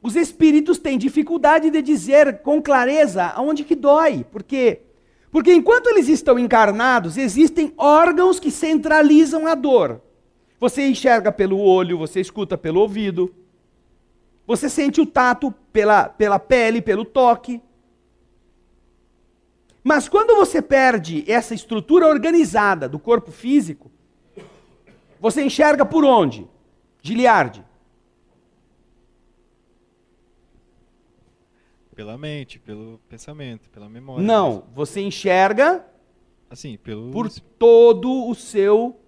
os espíritos têm dificuldade de dizer com clareza aonde que dói. Por quê? Porque enquanto eles estão encarnados, existem órgãos que centralizam a dor. Você enxerga pelo olho, você escuta pelo ouvido, você sente o tato pela pele, pelo toque. Mas quando você perde essa estrutura organizada do corpo físico, você enxerga por onde? Giliardi? Pela mente, pelo pensamento, pela memória. Não, você enxerga assim, por todo o seu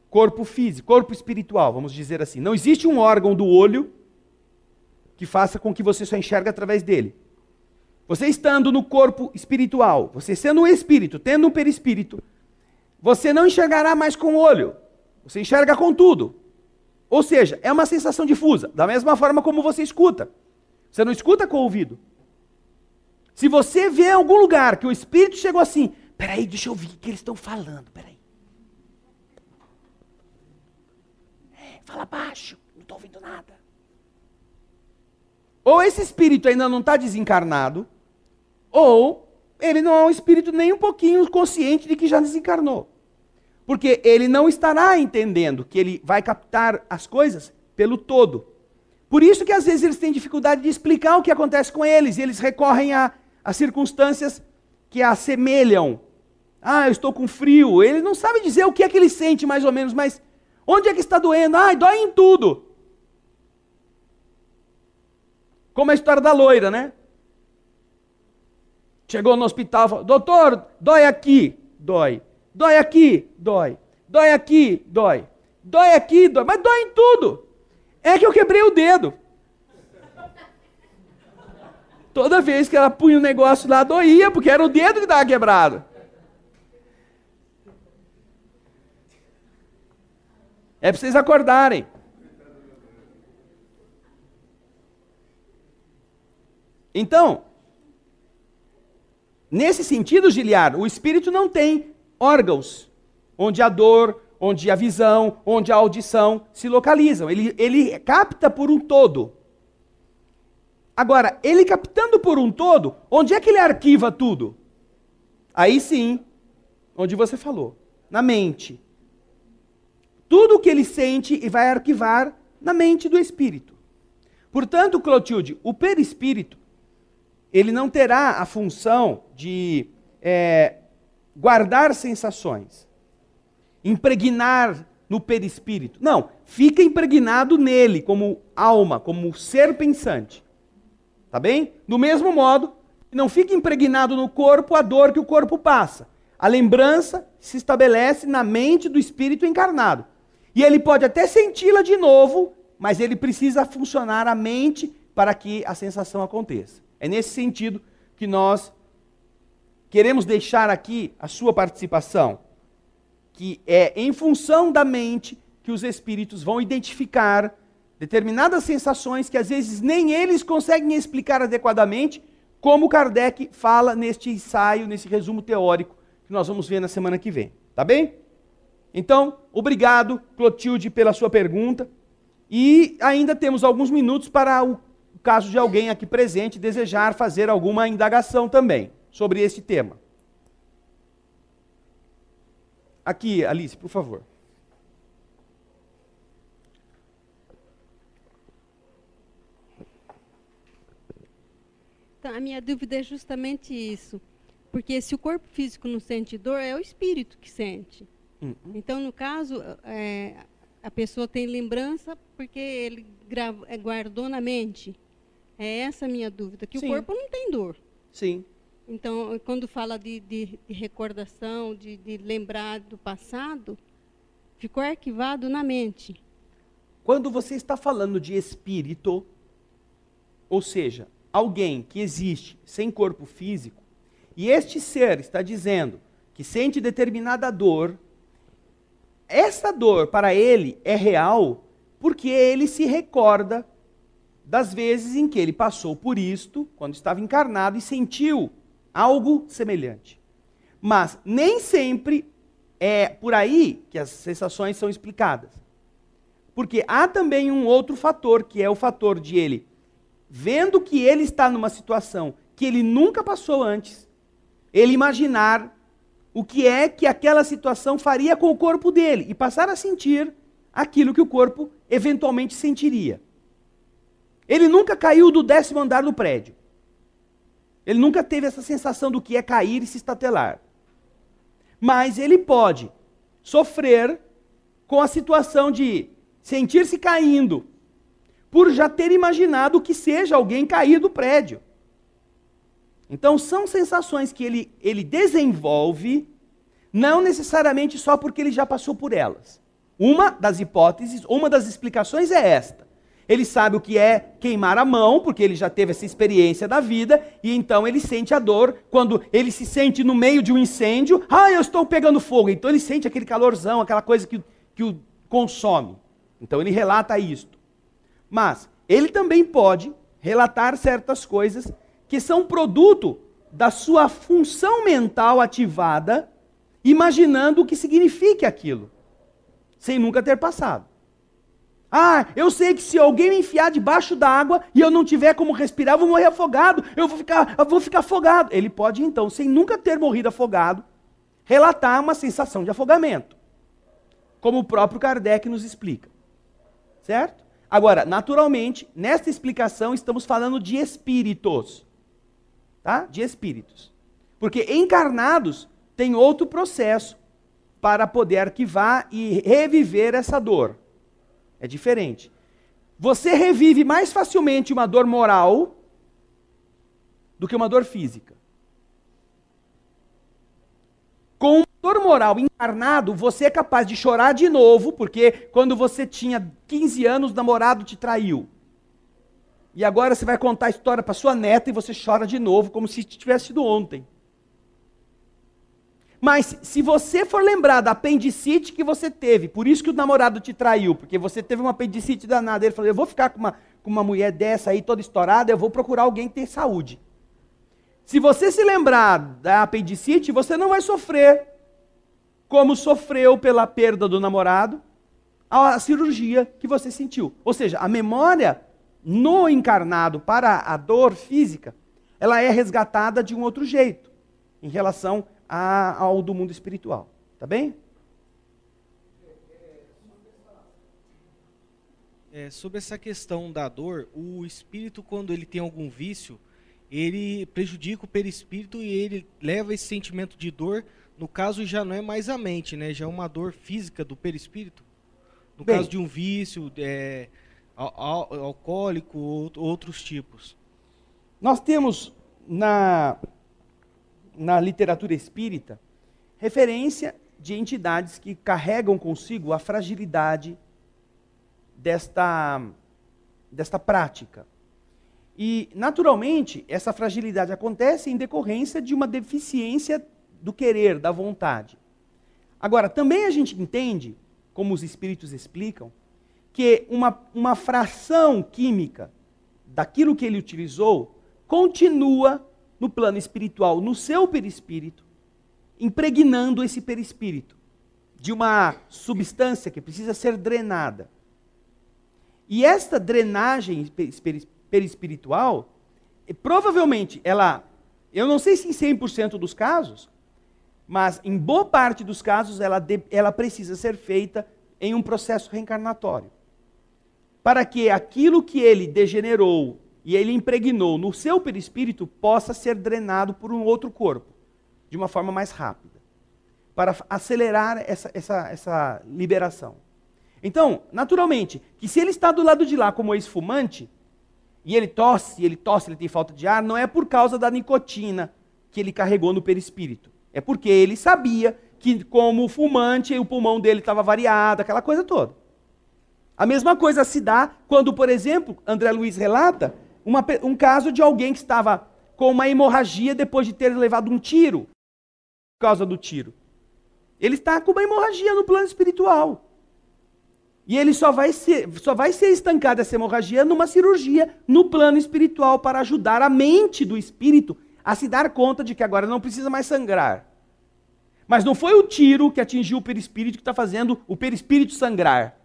corpo físico, corpo espiritual, vamos dizer assim. Não existe um órgão do olho que faça com que você só enxergue através dele. Você estando no corpo espiritual, você sendo um espírito, tendo um perispírito, você não enxergará mais com o olho, você enxerga com tudo. Ou seja, é uma sensação difusa, da mesma forma como você escuta. Você não escuta com o ouvido. Se você vê em algum lugar que o espírito chegou assim, peraí, deixa eu ouvir o que eles estão falando, peraí. Fala baixo, não estou ouvindo nada. Ou esse espírito ainda não está desencarnado, ou ele não é um espírito nem um pouquinho consciente de que já desencarnou. Porque ele não estará entendendo que ele vai captar as coisas pelo todo. Por isso que às vezes eles têm dificuldade de explicar o que acontece com eles, e eles recorrem a circunstâncias que assemelham. Ah, eu estou com frio. Ele não sabe dizer o que é que ele sente mais ou menos, mas onde é que está doendo? Ah, dói em tudo. Como a história da loira, né? Chegou no hospital e falou, doutor, dói aqui, dói. Dói aqui, dói. Dói aqui, dói. Dói aqui, dói. Mas dói em tudo. É que eu quebrei o dedo. Toda vez que ela punha o negócio lá, doía, porque era o dedo que estava quebrado. É para vocês acordarem. Então, nesse sentido, Giliar, o espírito não tem órgãos onde a dor, onde a visão, onde a audição se localizam. Ele capta por um todo. Agora, ele captando por um todo, onde é que ele arquiva tudo? Aí sim, onde você falou, na mente. Tudo o que ele sente e vai arquivar na mente do espírito. Portanto, Clotilde, o perispírito, ele não terá a função de guardar sensações, impregnar no perispírito. Não, fica impregnado nele como alma, como ser pensante. Tá bem? Do mesmo modo, não fica impregnado no corpo a dor que o corpo passa. A lembrança se estabelece na mente do espírito encarnado. E ele pode até senti-la de novo, mas ele precisa funcionar a mente para que a sensação aconteça. É nesse sentido que nós queremos deixar aqui a sua participação, que é em função da mente que os espíritos vão identificar determinadas sensações que às vezes nem eles conseguem explicar adequadamente, como Kardec fala neste ensaio, nesse resumo teórico que nós vamos ver na semana que vem. Tá bem? Então, obrigado, Clotilde, pela sua pergunta. E ainda temos alguns minutos para o caso de alguém aqui presente desejar fazer alguma indagação também sobre esse tema. Aqui, Alice, por favor. Então, a minha dúvida é justamente isso. Porque se o corpo físico não sente dor, é o espírito que sente. Então, no caso, a pessoa tem lembrança porque ele guardou na mente. É essa a minha dúvida, que Sim. o corpo não tem dor. Sim. Então, quando fala de recordação, de lembrar do passado, ficou arquivado na mente. Quando você está falando de espírito, ou seja, alguém que existe sem corpo físico, e este ser está dizendo que sente determinada dor, essa dor para ele é real porque ele se recorda das vezes em que ele passou por isto, quando estava encarnado, e sentiu algo semelhante. Mas nem sempre é por aí que as sensações são explicadas. Porque há também um outro fator, que é o fator de ele, vendo que ele está numa situação que ele nunca passou antes, ele imaginar o que é que aquela situação faria com o corpo dele e passar a sentir aquilo que o corpo eventualmente sentiria. Ele nunca caiu do 10º andar do prédio. Ele nunca teve essa sensação do que é cair e se estatelar. Mas ele pode sofrer com a situação de sentir-se caindo, por já ter imaginado que seja alguém cair do prédio. Então são sensações que ele desenvolve, não necessariamente só porque ele já passou por elas. Uma das hipóteses, uma das explicações é esta. Ele sabe o que é queimar a mão, porque ele já teve essa experiência da vida, e então ele sente a dor quando ele se sente no meio de um incêndio. Ah, eu estou pegando fogo. Então ele sente aquele calorzão, aquela coisa que o consome. Então ele relata isto. Mas ele também pode relatar certas coisas que são produto da sua função mental ativada, imaginando o que significa aquilo, sem nunca ter passado. Ah, eu sei que se alguém me enfiar debaixo da água e eu não tiver como respirar, eu vou morrer afogado, eu vou ficar afogado. Ele pode então, sem nunca ter morrido afogado, relatar uma sensação de afogamento, como o próprio Kardec nos explica. Certo? Agora, naturalmente, nesta explicação estamos falando de espíritos. Tá? De espíritos. Porque encarnados tem outro processo para poder arquivar e reviver essa dor. É diferente. Você revive mais facilmente uma dor moral do que uma dor física. Com uma dor moral encarnado, você é capaz de chorar de novo, porque quando você tinha 15 anos, o namorado te traiu. E agora você vai contar a história para sua neta e você chora de novo, como se tivesse sido ontem. Mas se você for lembrar da apendicite que você teve, por isso que o namorado te traiu, porque você teve uma apendicite danada, ele falou, eu vou ficar com uma mulher dessa aí, toda estourada, eu vou procurar alguém que tem saúde. Se você se lembrar da apendicite, você não vai sofrer como sofreu pela perda do namorado, a cirurgia que você sentiu. Ou seja, a memória no encarnado para a dor física, ela é resgatada de um outro jeito, em relação ao do mundo espiritual. Tá bem? Sobre essa questão da dor, o espírito, quando ele tem algum vício, ele prejudica o perispírito e ele leva esse sentimento de dor. No caso, já não é mais a mente, né? Já é uma dor física do perispírito. No caso de um vício, alcoólico ou outros tipos. Nós temos na literatura espírita referência de entidades que carregam consigo a fragilidade desta prática. E, naturalmente, essa fragilidade acontece em decorrência de uma deficiência do querer, da vontade. Agora, também a gente entende, como os espíritos explicam, que uma fração química daquilo que ele utilizou continua no plano espiritual, no seu perispírito, impregnando esse perispírito de uma substância que precisa ser drenada. E esta drenagem perispiritual, provavelmente, eu não sei se em 100% dos casos, mas em boa parte dos casos ela precisa ser feita em um processo reencarnatório. Para que aquilo que ele degenerou e ele impregnou no seu perispírito possa ser drenado por um outro corpo, de uma forma mais rápida, para acelerar essa liberação. Então, naturalmente, que se ele está do lado de lá como ex-fumante, e ele tosse, ele tem falta de ar, não é por causa da nicotina que ele carregou no perispírito. É porque ele sabia que, como fumante, o pulmão dele estava variado, aquela coisa toda. A mesma coisa se dá quando, por exemplo, André Luiz relata um caso de alguém que estava com uma hemorragia depois de ter levado um tiro, por causa do tiro. Ele está com uma hemorragia no plano espiritual. E ele só vai ser estancada essa hemorragia numa cirurgia no plano espiritual para ajudar a mente do espírito a se dar conta de que agora não precisa mais sangrar. Mas não foi o tiro que atingiu o perispírito que está fazendo o perispírito sangrar.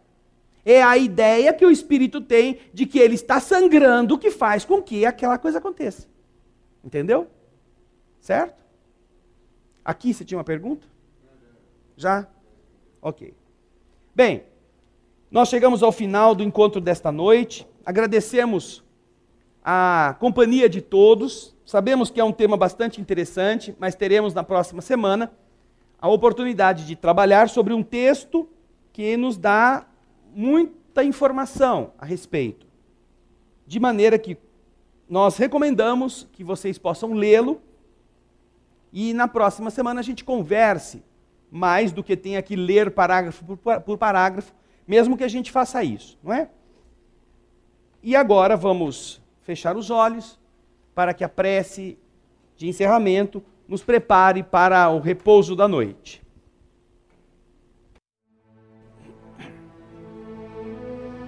É a ideia que o espírito tem de que ele está sangrando que faz com que aquela coisa aconteça. Entendeu? Certo? Aqui você tinha uma pergunta? Já? Ok. Bem, nós chegamos ao final do encontro desta noite. Agradecemos a companhia de todos. Sabemos que é um tema bastante interessante, mas teremos na próxima semana a oportunidade de trabalhar sobre um texto que nos dá muita informação a respeito. De maneira que nós recomendamos que vocês possam lê-lo e na próxima semana a gente converse mais do que tenha que ler parágrafo por parágrafo, mesmo que a gente faça isso, não é? E agora vamos fechar os olhos para que a prece de encerramento nos prepare para o repouso da noite.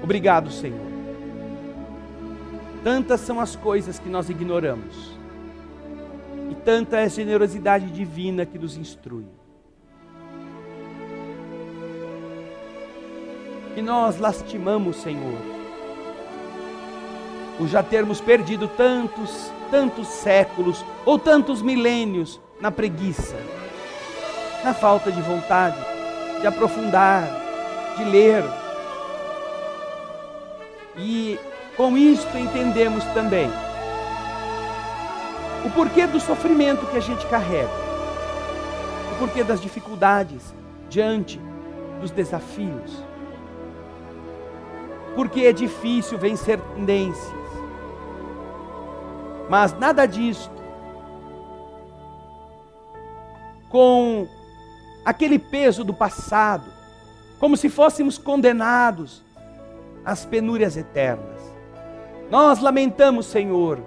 Obrigado, Senhor. Tantas são as coisas que nós ignoramos, e tanta é a generosidade divina que nos instrui. Que nós lastimamos, Senhor, por já termos perdido tantos séculos ou tantos milênios na preguiça, na falta de vontade, de aprofundar, de ler. E com isto entendemos também o porquê do sofrimento que a gente carrega, o porquê das dificuldades diante dos desafios, porque é difícil vencer tendências. Mas nada disto com aquele peso do passado, como se fôssemos condenados às penúrias eternas. Nós lamentamos, Senhor,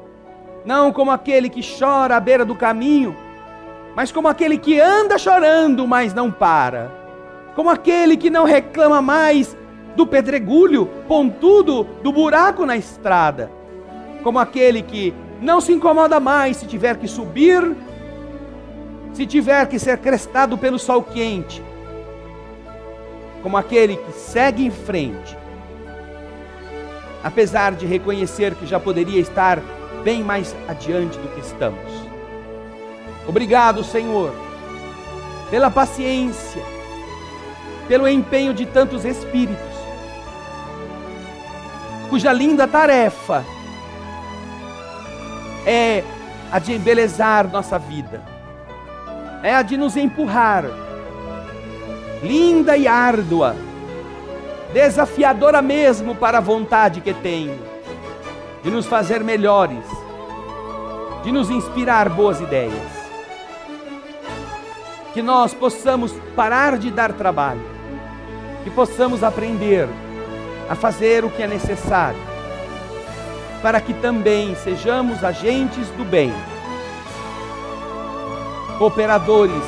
não como aquele que chora à beira do caminho, mas como aquele que anda chorando, mas não para, como aquele que não reclama mais do pedregulho pontudo, do buraco na estrada, como aquele que não se incomoda mais se tiver que subir, se tiver que ser crestado pelo sol quente, como aquele que segue em frente, apesar de reconhecer que já poderia estar bem mais adiante do que estamos. Obrigado, Senhor, pela paciência, pelo empenho de tantos espíritos, cuja linda tarefa é a de embelezar nossa vida, é a de nos empurrar, linda e árdua, desafiadora mesmo para a vontade que tem, de nos fazer melhores, de nos inspirar boas ideias. Que nós possamos parar de dar trabalho, que possamos aprender a fazer o que é necessário, para que também sejamos agentes do bem, cooperadores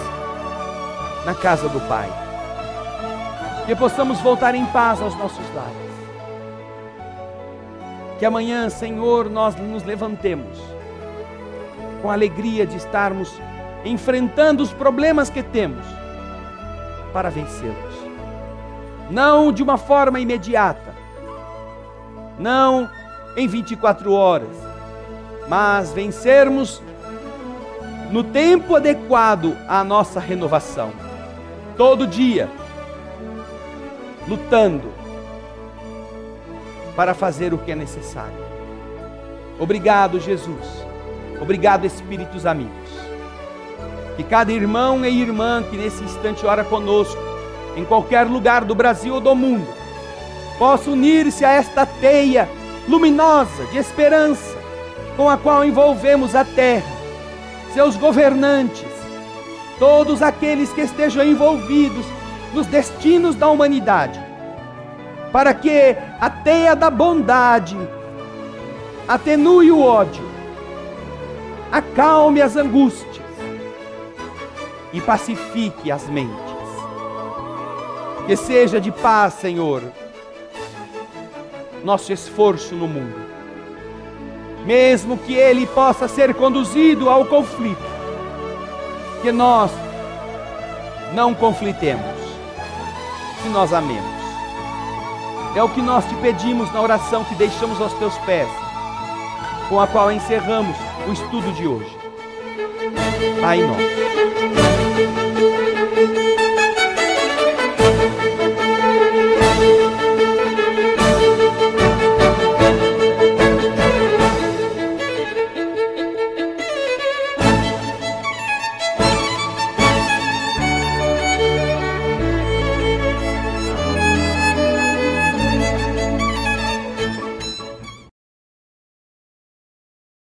na casa do Pai. Que possamos voltar em paz aos nossos lares. Que amanhã, Senhor, nós nos levantemos com a alegria de estarmos enfrentando os problemas que temos para vencê-los. Não de uma forma imediata, não em 24 horas, mas vencermos no tempo adequado à nossa renovação. Todo dia, lutando para fazer o que é necessário. Obrigado, Jesus. Obrigado, Espíritos amigos. Que cada irmão e irmã que nesse instante ora conosco, em qualquer lugar do Brasil ou do mundo, possa unir-se a esta teia luminosa de esperança com a qual envolvemos a terra, seus governantes, todos aqueles que estejam envolvidos nos destinos da humanidade, para que a teia da bondade atenue o ódio, acalme as angústias e pacifique as mentes. Que seja de paz, Senhor, nosso esforço no mundo, mesmo que ele possa ser conduzido ao conflito, que nós não conflitemos, que nós amemos. É o que nós te pedimos na oração que deixamos aos teus pés, com a qual encerramos o estudo de hoje. Pai nosso.